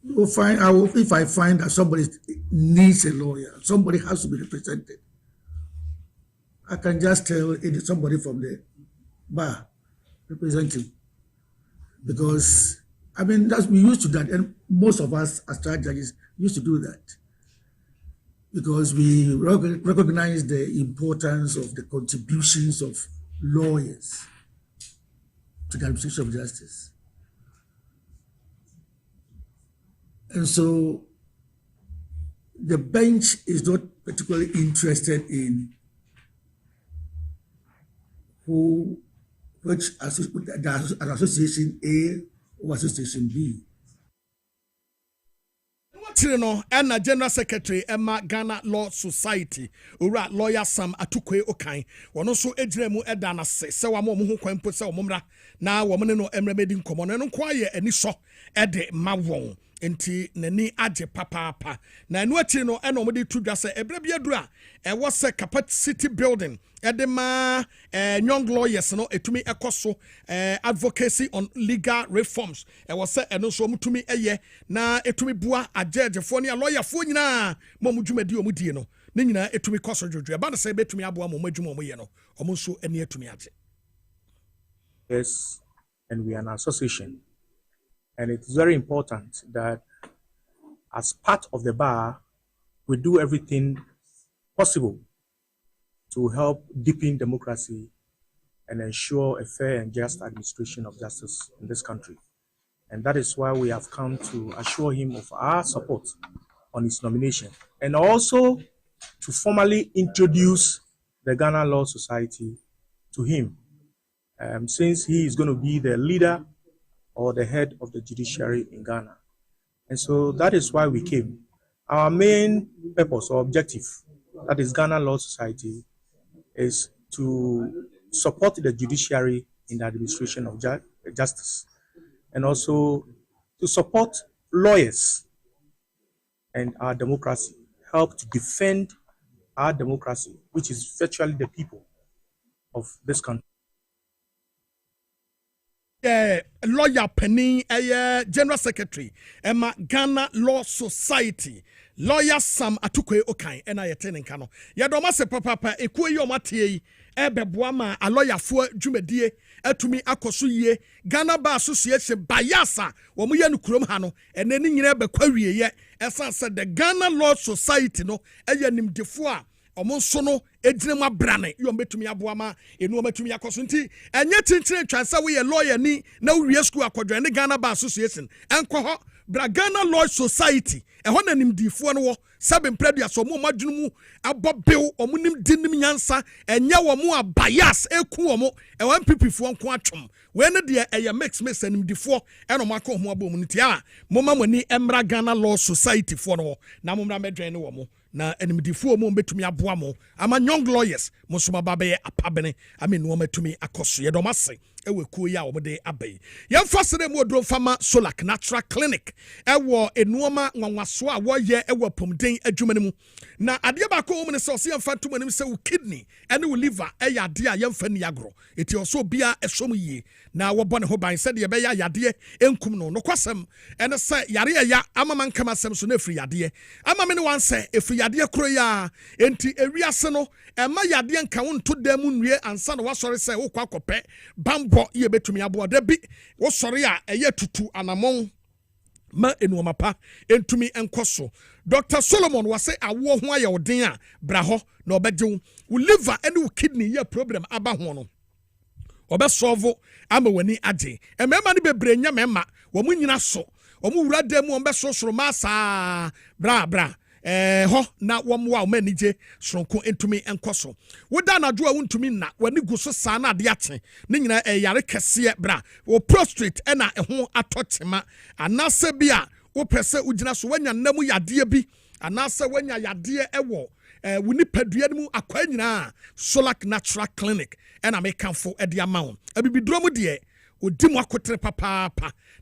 Speaker 11: you will find if I find that somebody needs a lawyer, somebody has to be represented, I can just tell somebody from the bar represent him, because I mean, we used to that, and most of us as trial judges used to do that because we recognize the importance of the contributions of lawyers to the administration of justice. And so the bench is not particularly interested in which association A or association B.
Speaker 1: No, and a General Secretary Emma Ghana Law Society, Ura Lawyer Sam Atukwe Okai, one also Edremu Edana se wa mo hu kwan po se omumra na wo no emremedi nkomo no kwaye ani so ede mawon enti nani age papa na enu ati no eno mo de tudwa se ebre bia dura e wo se capacity building edema young lawyers no etumi ekoso advocacy on legal reforms e wo se eno so mutumi eye na etumi bua agegefo ne lawyer fo nyina mo mudwumadi o mudie no ne nyina etumi koso dwodwo ba na se betumi aboa mo madwuma mo ye no o mo so eni etumi age.
Speaker 12: Yes, and we are an association, and it's very important that as part of the bar, we do everything possible to help deepen democracy and ensure a fair and just administration of justice in this country. And that is why we have come to assure him of our support on his nomination, and also to formally introduce the Ghana Law Society to him, since he is going to be the leader or the head of the judiciary in Ghana. And so that is why we came. Our main purpose or objective, that is Ghana Law Society, is to support the judiciary in the administration of justice, and also to support lawyers and our democracy, help to defend our democracy, which is virtually the people of this country.
Speaker 1: Lawyer Penny, General Secretary, Emma Ghana Law Society, Lawyer Sam Atukwe Okai, and I attend Kano. Yadoma se papa, Ekwe Yomati, Ebe Buama, a lawyer for Jumedie, Etumi Akosuye, Ghana Bar Association, Bayasa, Wamuyan Kromhano, and then in Ebe Query, as I said, the Ghana Law Society, no, Eyanim Defua. Omonsono edinema brane yo betumi aboama enu betumi akosunti enye tintin twansa we ye lawyer ni na wie school akodwa ne Ghana Bar Association enko ho bra Ghana Law Society eho na nimdifo no wo sabe mpradu aso mo madwunu mu abobew omunim dinim nyansa enye wo mo abayas eku wo mo e wan pipifo nko atwom we ne de eye mix animdifo eno mako ho abom nti a mo mamani emra Ghana Law Society fo no na mo mra medwen ne wo mo na animdifo mo betumi aboa mo ama young lawyers mo soma babe apabene amen wo matumi akoso ye do mase ewe kuo ya wo de abai ye fasere mo odro fama Solak Natural Clinic ewo enuoma nwanwaso a wo ye ewo pomden adwuma ne mu na ade ba ko mo ne se ose yemfa ntom anim se wo kidney ene wo liver e yade a yemfa ni agro eti oso bia esom yie na wo bone ho ban se de be ya yade enkum no kwasem ene se yare ya amama nkama sem so na afri yade amama ne wan se afri yade kro ya enti ewiase no ema yade nka wo nto da mu nwie ansa na wasori se wo kwa kope bambo ye betumi abo da bi wo sori a eye tutu anamon ma enuoma pa entumi enkoso Dr. Solomon wase awo ho aye odin a bra ho na obedew wo liver and wo kidney ye problem aba ho no obesolve ama wani ade emema ne bebre nya mema wo mu nyina so wo mu wura da mu obesosoro masa bra ho na womwa omanije sonko entumi enkoso woda na do a wontumi na wani guso saa na ade ate ne nyina yare kese bra wo prostrate na ho atotema anase bia wo pese ugina so wanya namu yade bi anase wanya yade ewo wuni padua mu akwa nyina Solak Natural Clinic na mekanfo de amawo abibidromu de odi mu akotre papa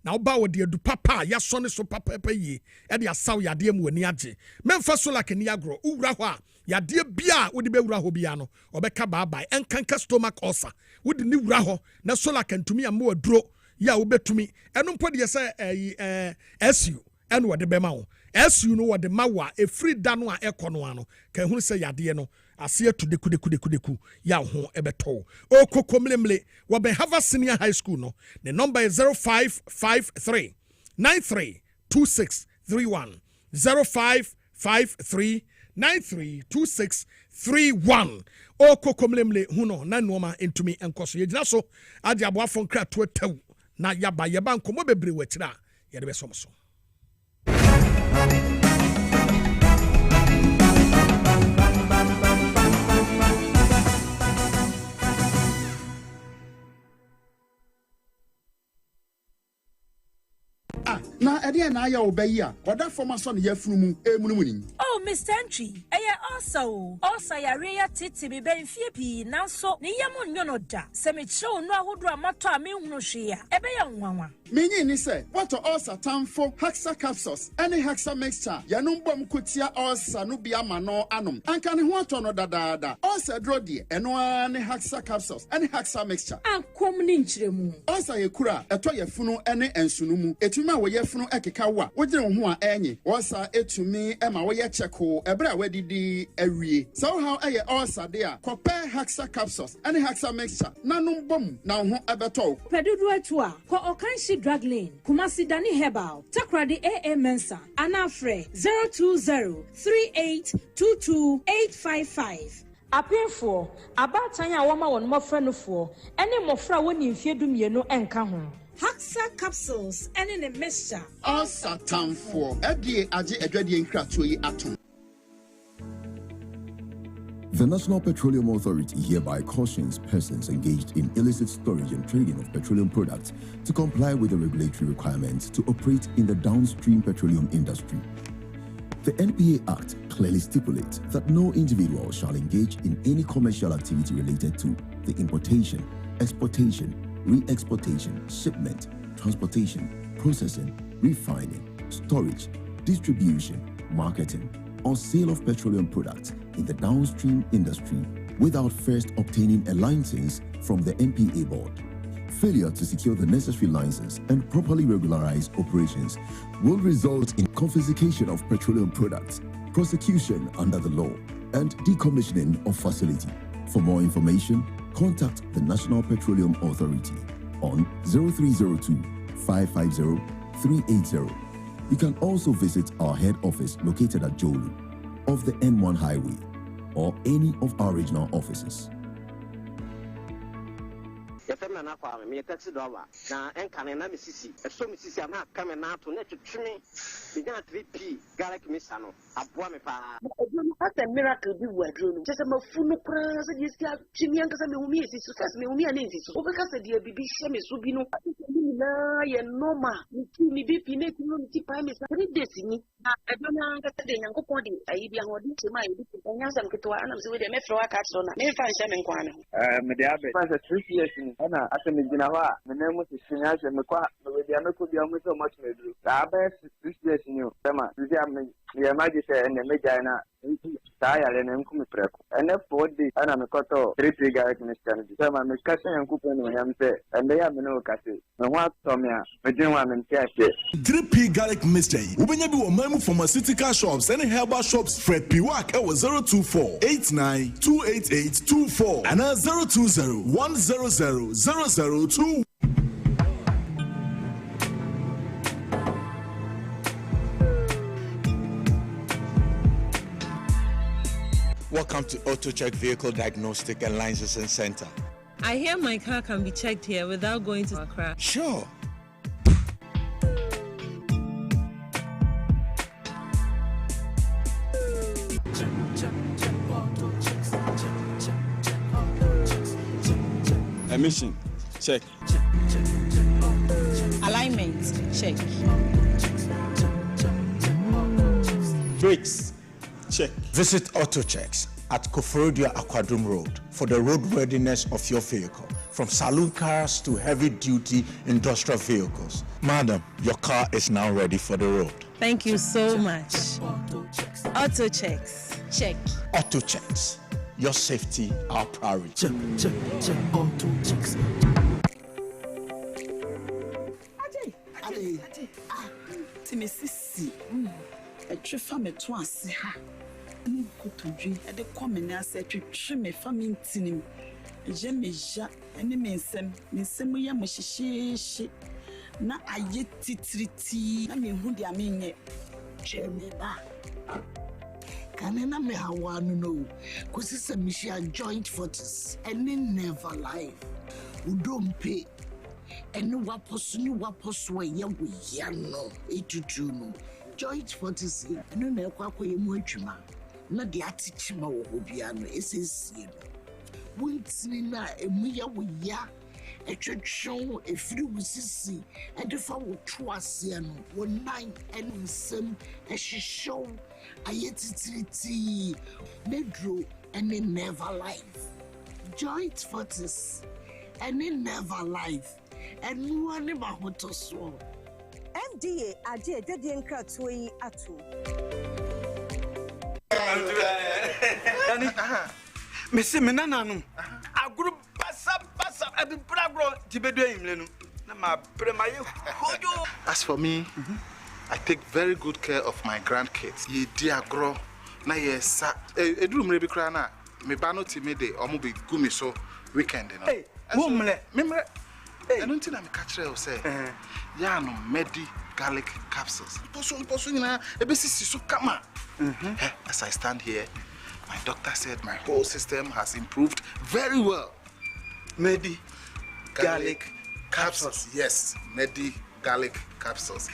Speaker 1: na oba wo de adu papa ya so ne so papa yi e de asaw yade mu ani age memfa Solak ni agro uwura ho a yade bia wo de be wura ho bia no obeka bye enkanka stomach ulcer wo de ni wura ho na Solak ntumi am wo aduro ya wo betumi eno mpo de se SU eno wo de be ma wo SU no wo de ma wa e free da no a ekono ano ka hu se yade no ase to deku ya ho ebeto okokomlemle wo be Harvard Senior High School no the number is 0553 932631 0553 932631 okokomlemle hu no na nuoma entumi enkoso yegina so ade aboafo nkra to taw na yaba yeba nkomo bebre watira ye de besomoso
Speaker 13: na ede na aya obayi a oda forma so ne yafunu mu emunumuni.
Speaker 14: Oh Mr. Entry also yare ya titi bi ben fie pi nanso ne yam nyono da se me chew no ahodo amato a me hunu hwe a ebe ya nwanwa
Speaker 13: menyi ni se what also tamfo hexa capsules any hexa mixture yanum bom kotia also no bia ma no anom anka ne ho ato no dadaada also dro de eno ne hexa capsules any hexa mixture
Speaker 14: ankom ni nchiremu
Speaker 13: also yekura eto yefunu ene ensunumu etuma wo yefunu ekeka wa wogire ho a enye also etumi ema wo ye cheko ebra wadidi awie so how eye also de a compare hexa capsules any hexa mixture nanum bom na ho ebeto
Speaker 14: pedudu atu a ko okanshi Drug Lane, Kumasi Dani Herbal, Takradi AA Mensa, Anafre 020-3822-855. Appear about Tanya Wama on more friend for any more fra when you fear dum you know and come. Haxa capsules and in a mixture.
Speaker 13: All Satan for FDA Aji Edwadi and Kratui Atom.
Speaker 15: The National Petroleum Authority hereby cautions persons engaged in illicit storage and trading of petroleum products to comply with the regulatory requirements to operate in the downstream petroleum industry. The NPA Act clearly stipulates that no individual shall engage in any commercial activity related to the importation, exportation, re-exportation, shipment, transportation, processing, refining, storage, distribution, marketing, or sale of petroleum products in the downstream industry without first obtaining a license from the NPA board. Failure to secure the necessary license and properly regularize operations will result in confiscation of petroleum products, prosecution under the law, and decommissioning of facility. For more information, contact the National Petroleum Authority on 0302-550-380. You can also visit our head office located at Jolu, off the N1 highway, or any of our regional offices.
Speaker 16: na kwa me taxi driver na enkane na misisi so misisi na kame na to na twetwe binya 3p garlic misa no aboa me pa odunu ata miracle bi wadru just mafu no kra se di sia twimi anka se me humi esi so se me humi ana esi so obeka se di bibi hye me so bi no na ye normal mi bibi na ti no ti pa me sa 3 days ni na edona anka se de nyankopon di ayi bi ahodi che ma yi bi nya sam ketwa ana se we de me fro aka so na me fa hye me nkwa me
Speaker 17: me de abe fa 3 years ni ana asa me gina ha me na mu se nya hye me kwa me de ameko bi amu so much me dru ta ba 3 years ni o tema ti am ya ma di se ene me jaina ta ya le nem ku me preko ene 4 days ana me koto 3 garlic mixture ni tema me kase nyankopon no yam se ende ya me no kase me ho atomia me din wa me ntiache
Speaker 18: 3p garlic mixture ubenya bi wo mamu pharmaceutical shops and herbal shops Fred Piwak e 02489288824 and 020100002.
Speaker 19: Welcome to Auto Check Vehicle Diagnostic and Licensing Center.
Speaker 20: I hear my car can be checked here without going to Accra.
Speaker 19: Sure.
Speaker 21: Emission, check.
Speaker 20: Alignment, check.
Speaker 21: Brakes, check.
Speaker 19: Visit Auto Checks at Koforodia Aquadrum Road for the roadworthiness of your vehicle, from saloon cars to heavy-duty industrial vehicles. Madam, your car is now ready for the road.
Speaker 20: Thank you so much. Auto Checks, check.
Speaker 19: Auto Checks, your safety, our priority.
Speaker 22: Check, Auto Checks.
Speaker 23: Ade, Timisi, a trifame twice. Ni kutudri, a de common asset, trim famine tinim. Jemeja, and the mensem, Mensemuya Mushishi. Na I yet titriti, I mean, who they mean, Jemeba.
Speaker 22: Canena me I want to know, because it's a mission joint forces, and in never life. Who don't pay. And what was way young with Yano, 82 no. Joint forces, and no know what way muchma. Not the attachment of Biano, is his. Once Nina, a Mia with ya, a church show, a few sissy, and if I would trust Yano, 1 night and some, as she show, I yet tea, Nedro, and in never life. Joint forces, and in never life. And one about to swallow.
Speaker 24: MDA, I did the Encratway at
Speaker 23: Missy Menanum, I grew pass up, I've been progress to be doing.
Speaker 25: As for me, I take very good care of my grandkids. Ye dear grow, na yes, a room maybe crana, me bano timide, or maybe gumi so weekend.
Speaker 23: Hey, woman,
Speaker 25: don't think I'm a catcher or say, yeah, no, Medi garlic capsules. Posso, you know, a basis so come on. As I stand here, my doctor said my whole system has improved very well.
Speaker 3: Medi garlic
Speaker 25: capsules. Yes, Medi garlic capsules.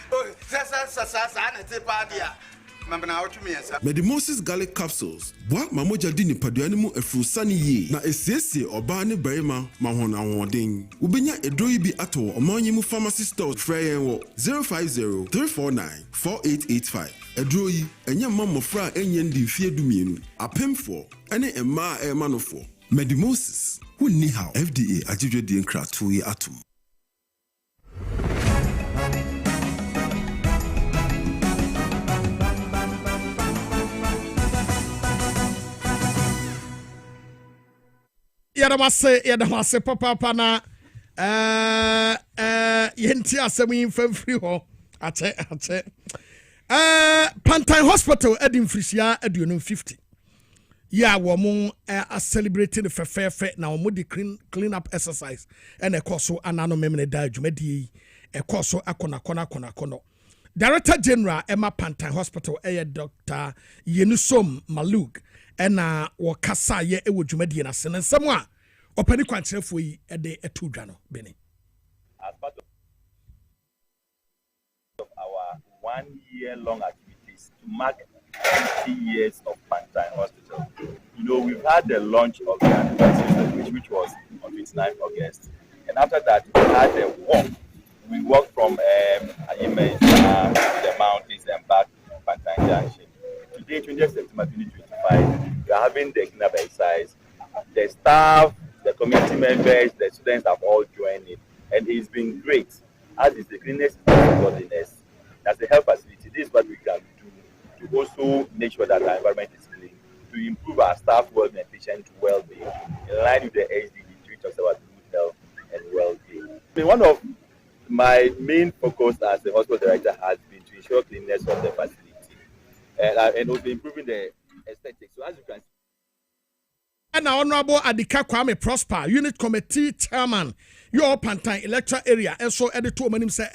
Speaker 18: Medimosis garlic capsules. Boa mamoja di nipadua mu efurusani ye na esiesie oba ne barima mahona wodin. Ubenya edro yi bi ato omanyi mu pharmacy stores frɛ wo 050-349-4885. Edro yi enya mamofra enye ndi fie dumienu. Apemfo ene emma emanofo. Medimosis who ni how FDA ajidwe di nkratu yi atom.
Speaker 1: Yadamase papa na yenti asemi mfamfiri ho ate Pantai Hospital edim frisia aduonu 50 ya wo mo a celebrating the fefe na wo di clean up exercise and ekoso anano memne da adwumadi ekoso akona Director General Emma Pantai Hospital Dr. Yenusom Maluk ena wakasa ye ewo dwumadi na sene nsem a opani kwankyerefo yi de etu dwa no bene.
Speaker 4: As part of our 1-year-long activities to mark 50 years of Pantai Hospital, you know, we've had the launch of the advertisements, which was on 29th August, and after that we had a walk. We walked from Ayime to the mountains and back to Pantai Junction. Today, 20th September 2025, we are having the cleanup exercise. The staff, the community members, the students have all joined it, and it's been great. As is the cleanliness and godliness. As a health facility, this is what we can do to also make sure that our environment is clean, to improve our staff well-being and patient well-being, in line with the SDG, which talks about good health and well-being. I mean, one of my main focus as the hospital director has been to ensure cleanliness of the facility and also improving the aesthetics. So as you can see,
Speaker 1: and Honorable Adika Kwame Prosper, Unit Committee Chairman, your Pantai Electoral Area, and so editor manim say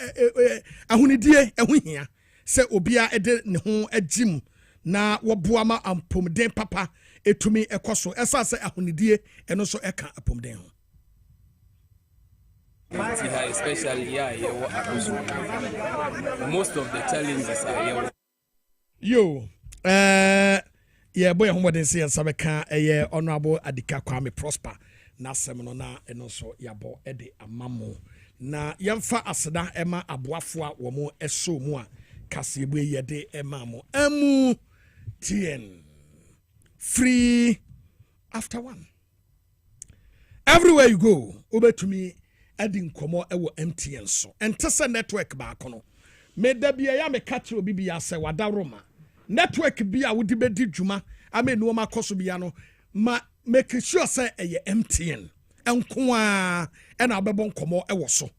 Speaker 1: ahunidie ehuhia say obia ede ne ho agim na woboama ampomden papa etumi ekoso esa say ahunidie eno so eka apomden ho.
Speaker 5: Especially here, most of the challenges are here.
Speaker 1: Yo, yeah, boy, I'm going to say something. Honorable Adika Kwame Prosper. Na semino na eno so yabo ede amamo. Na yamfa aseda ema abuafo wo mo eso mu a Kasiebo yede ema mo. Emu TN free after one. Everywhere you go, obetumi adi nkomo ewo MTN so. Entese network ba kono. Me da bia ya me catch obi bia se wadaroma. Network bia wodi bedi dwuma ame no ma koso bia no ma make sure say MTN enko a na abebo nkomo ewo so.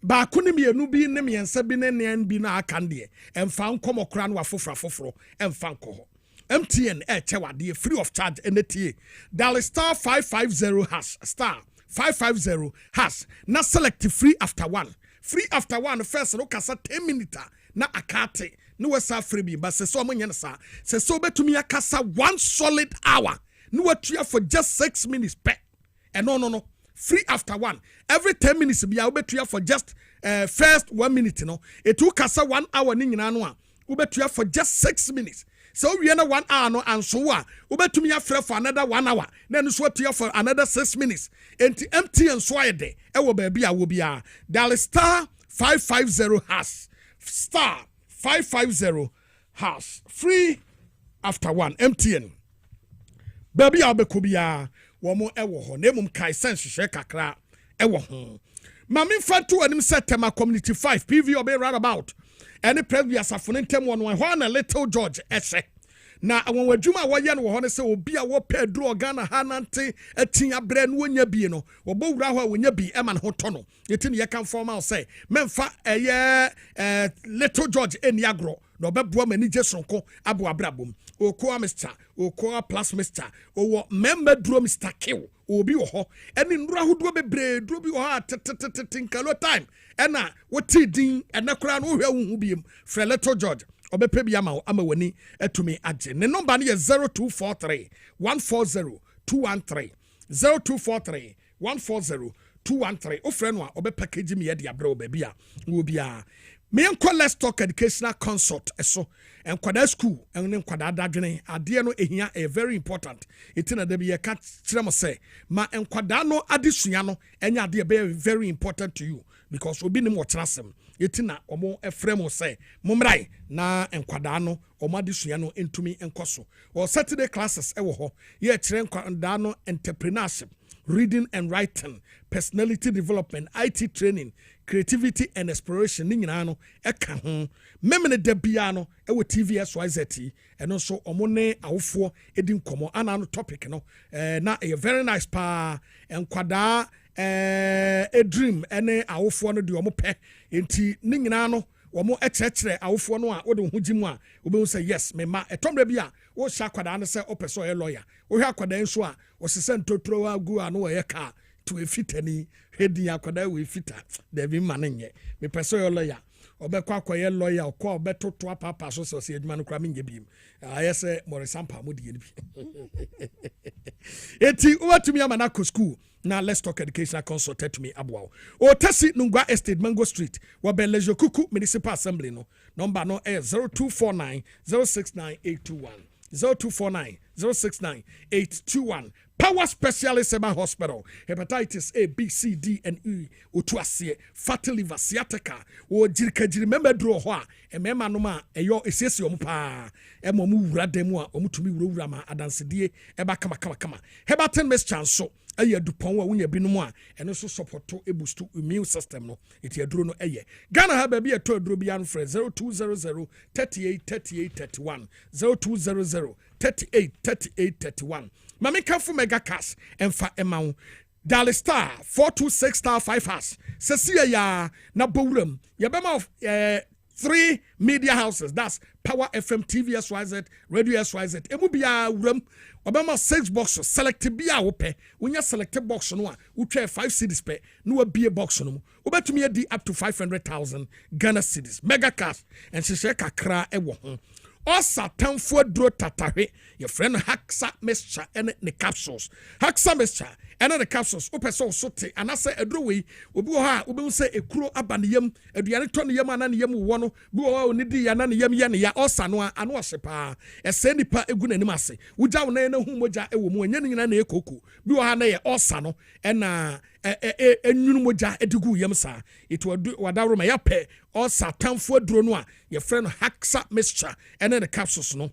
Speaker 1: Ba kuni mienu bi ne miensa bi ne ne bi na aka de emfa nkomo kra no afoforo emfa nko MTN che wade free of charge enetie. Dial star 550 hash star 550 hash na select free after one. Free after one first no kasa 10 minutes na akate no wasa free bi but se so omonye sa se so betumi akasa 1 solid hour no watua for just 6 minutes pe and no free after one every 10 minutes bia obetua for just first 1 minute no it will kasa 1 hour ni nyina no a obetua for just 6 minutes. So we are 1 hour no and so ubetumi afre for another 1 hour then so to for another 6 minutes enti MTN so ayede e wo ba bia wo bia dial star 550 hash star 550 hash free after one MTN baby abeko bia wo mo e wo ho na mum kai sense hwe kakra e wo ho mami fanto anim setema community 5 PV obey roundabout any previous afonentem one one little George ese na awon wadwuma woye no ho ne se obi a wo pedro organa hanante atia bre no wonya bi no wo bowura ho a wonya bi e ma ne ho to no yeti ne ye kan formal say memfa little George eni agro no beboa mani je sonko abo abrabom okoa Mr. okoa plus Mr. owo member duro Mr. Kill obi wo ho ene ndura hodo bebre duro bi wo ha tinkalo time ena woti din ene kura no hwe wo biem Freleto George obepe bi ama wani etumi agye ne number no ye 0243 140 213 0243 140 213 ofre no a obe package me de abra obabi a wo bia me enko let's talk educational consult eso enkwada school ene enkwada dadwene ade no ehia a very important itina da bi ye ka kire mo say ma enkwada no adesua no enya ade be very important to you because obi nim wotrasem itina omo efre mo say momrai na enkwada no omo adesua no entumi enkoso or Saturday classes ewo ho ye kire enkwada no entrepreneurship, reading and writing, personality development, IT training, creativity and exploration. Ni nyina no eka ho memene da bia no ewo TVSYZ and also omone awofo edin komo ana no topic no na a very nice pa enkwada a dream ene awofo no de omo pe enti ni nyina no womo ekyekere awofo no a wode ho gimu a obe say yes me ma etomre bia wo sha kwada no say opeso ye lawyer wo hwa kwada nso a wo sese ntotro agu a no ye ka to efitani hedi akwada we fita de bi manenye me peso ye lawyer obekwa akoye lawyer okwa obetoto papa so so eduma no kra menye biem ayese morisampa modie ni bi eti watumi amana ko school. Now let's talk educational consultant to me abwa. O tasi Nungwa Estate Mango Street. Wabelejo Kuku Municipal Assembly no. Number no 0249 069 821. 0249 069 821. Power Specialist Eba Hospital. Hepatitis A, B, C, D, and E. Utuasie. Fatty liver, sciatica. O jirikajiri member draw hoa. E mema noma. E yo esesi omupa. E momu rademua. Omutumi urama adansidie. Eba kama. Hebaten mes chanso. Eye dupon wa wunya binom a eno so supporto e boost immune system no eti aduro no eye Ghana ha ba bi eto aduro bi an frɛ 0200 38 38 31 0200 38 38 31 mame kanfo mega cash emfa emawo dial star 426 star 5 hash sesi ya na bowram ye bema of 3 media houses, that's Power FM, TV SYZ, Radio SYZ. Emu biya uram obama 6 boxes select biya ope. When you select a box no we try 5 cities pe no be a box no. Obetumi di up to 500,000 Ghana cedis. Mega cash and she share kakra ewo ho. Osa tamfo dro tatahwe your friend Haksa Mixture and the capsules. Haksa Mixture and the capsules opeso sote and I say a drowe obi ha obi say e kuro abaniyam aduane to ne yam ana ne yam wo no bi wo ni di ya na ne yam ye ne ya osa no anu osepa e se nipa egu nanim ase wugya wo na hu moja e wo mu anya ne nyina na ekoku bi wo ha na ye osa no e na enwunu moja edigu yam sa itu wadawro ma ya pe osa tamfo dro no a your friend Haksa Mixture and the capsules no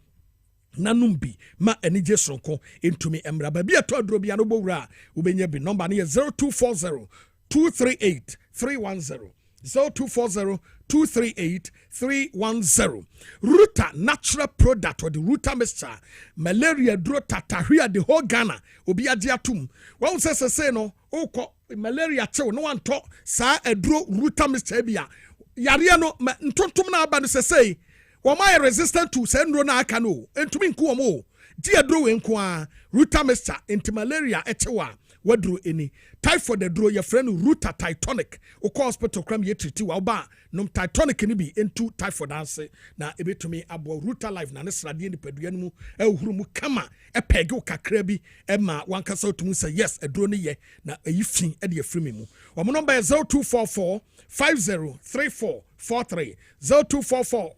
Speaker 1: nanumbi ma enije sonko intumi emra ba bia to adro bia no bowura ubenya bi number na 0240 238 310 0240 238 310 Ruta natural product or the Ruta Mixture malaria dro tatahia the whole Ghana obi ade atum won say no okọ malaria chew no wan to sa adro Ruta Mixture bia yare no ntontom na aba no say wama resistant to sendro na aka no entumi nku omo di adro we nku a Ruta Mixture anti malaria echewa wadro eni typhoid adro your friend Ruta Titanic o hospital kram ye treat wa ba no Titanic ni bi into typhoid ase na ebetumi abo Ruta life na ne srade ni padua no mu ehuru mu kama epege kakra bi ema wankasa otumu say yes adro ni ye na eyifin e de afrimi mu omo number 0244 503443 0244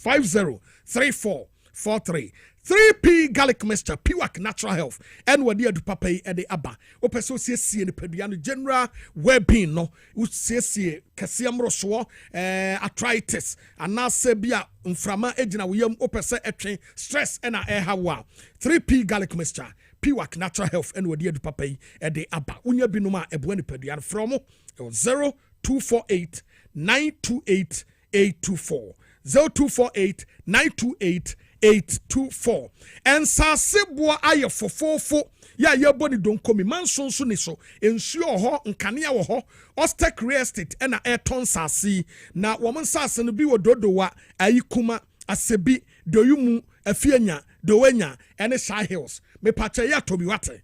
Speaker 1: 503443 3P garlic mixture Piwak natural health and wadi adu papa yi ede aba opeso siesie ne padua no general well-being no usiesie kasiamro so arthritis anase bia mframa ejina woyam opese etwe stress na ehawa 3P garlic mixture Piwak natural health and wadi adu papa yi ede aba unya binuma a ebo ne padua no from 0248 928 824 0248 928 824 and sasebo aye fofofo ya ye body don komi manson so ni so ensuo ho nkane wo ho Ostek real estate na airton sase na wo sase no bi wo dodowa ayi kuma asebi doyumu afianya Dowenya ene Shy Hills me pacha ya tobi wate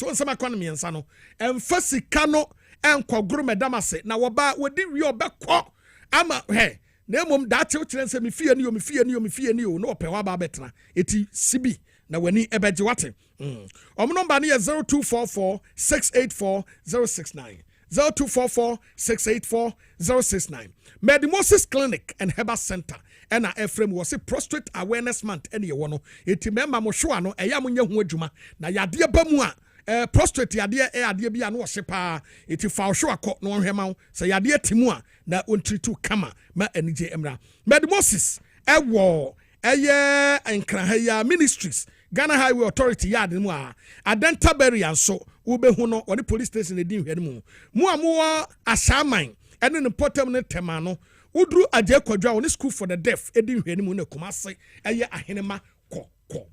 Speaker 1: on sama kwa miensa no emfa sika no enkogoro medamase na woba wodi wi obekọ ama he na emom da che kire nse me fie ni o no opewa ba betena eti sibi na wani ebeje wate omo number ne 0244 684 069 0244 684 069 Medimosis Clinic and Herbal Center and Ephraim was a prostrate awareness month any one eti member mo hwa no eya munye ho adwuma na yade ba mu a prostrate yade bia no hye eti fa hwo akọ no hwema se yade timu a na ontritu kama ma anije emra Medimosis ewo eye enkrahaya ministries Ghana Highway Authority yard mu a adenta burial so ubehu no woni police station e din hwene mu a asaman ene ne potem ne temano udru aje kwadwa woni school for the deaf e din hwene mu na kumase eye ahenema ko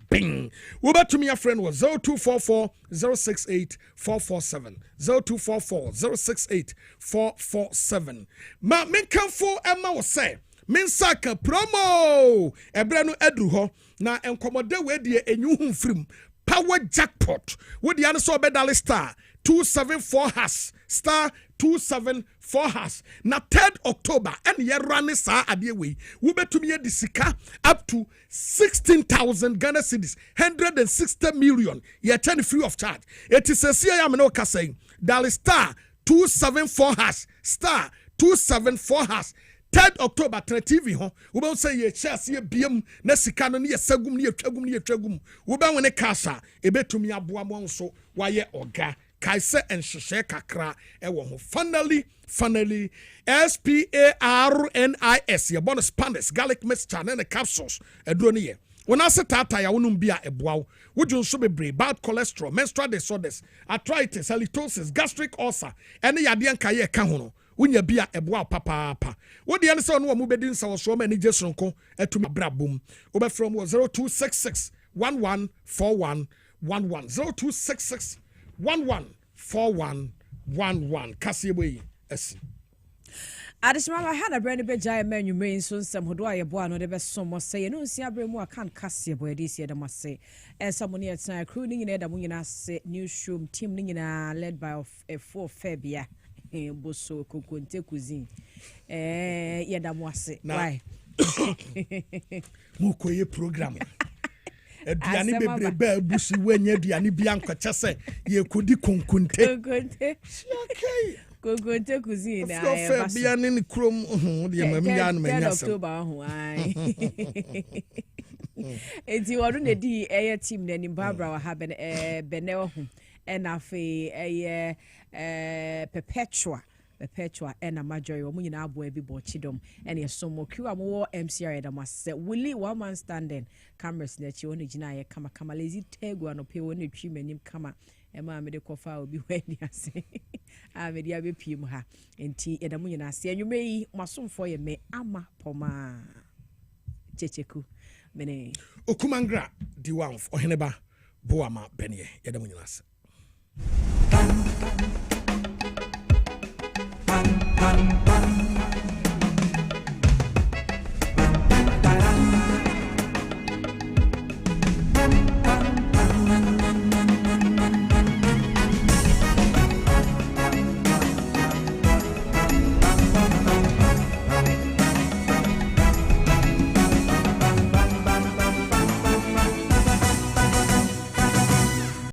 Speaker 1: bing ubetumi your friend was 0244 068 447 0244 068 447 ma menkanfo ema wo say Minsaka promo ebranu edru ho na enkomode we de enyuhu mfrim power jackpot we de ane so bedale star 274 hash star 274 hash na 3rd October and ye run sa ade we betumi ye disika up to 16,000 Ghana cedis 160 million ye turn free of charge it is a ya me no ka say dale star 274 hash star 274 hash 3rd October TV ho we be say ye chance ye biem na sika no ye sagum ne ye twagum we be wone kasa e betumi aboa mo nso wa ye oga kaise enhyehyɛ kakra ɛwɔ ho finally SPARNIS ye bonus pandes garlic mixture ne capsules aduro ne ye wona se tata ya wonum bia eboawo wodwo nso bebre bad cholesterol menstrual disorders arthritis halitosis gastric ulcer ene yade nka ye ka ho no wonya bia eboa papa wodi ane se no mu bedin sa wo so ma ni jesronko atumi brabom wo be from 0266 114111 0266 114111 Kasiebo yi esi
Speaker 2: Adishmama had a brand new giant menu main soon some who do I boy no de so much say no see abre mu akan Kasiebo this year must say and someone here tonight crewing in the munyina say newsroom team ningina led by a 4 Febia boso kokonte cuisine yeda mo ase why
Speaker 1: mo koye program aduane bebre ba busi wanya aduane bia nkwacha se ye kodi konkonte
Speaker 2: okay kokonte cuisine
Speaker 1: na bia ne krom de mamia no manya se
Speaker 2: October ho ai enti wadu ne di team na ni Barbara wa haben benel ho enafe perpetua and a majority of money now boy be bochidom and yes so more more MCR that must say Willie 1 man standing cameras that you only jina kama lazy tego no pay when you him kama ema me de kofa obi when ya say a me dia be pim ha enti e da munyi na se anwume yi masomfo ye me ama poma checheku mene
Speaker 1: okumangra di wanf oheneba boama benye ye da munyi na se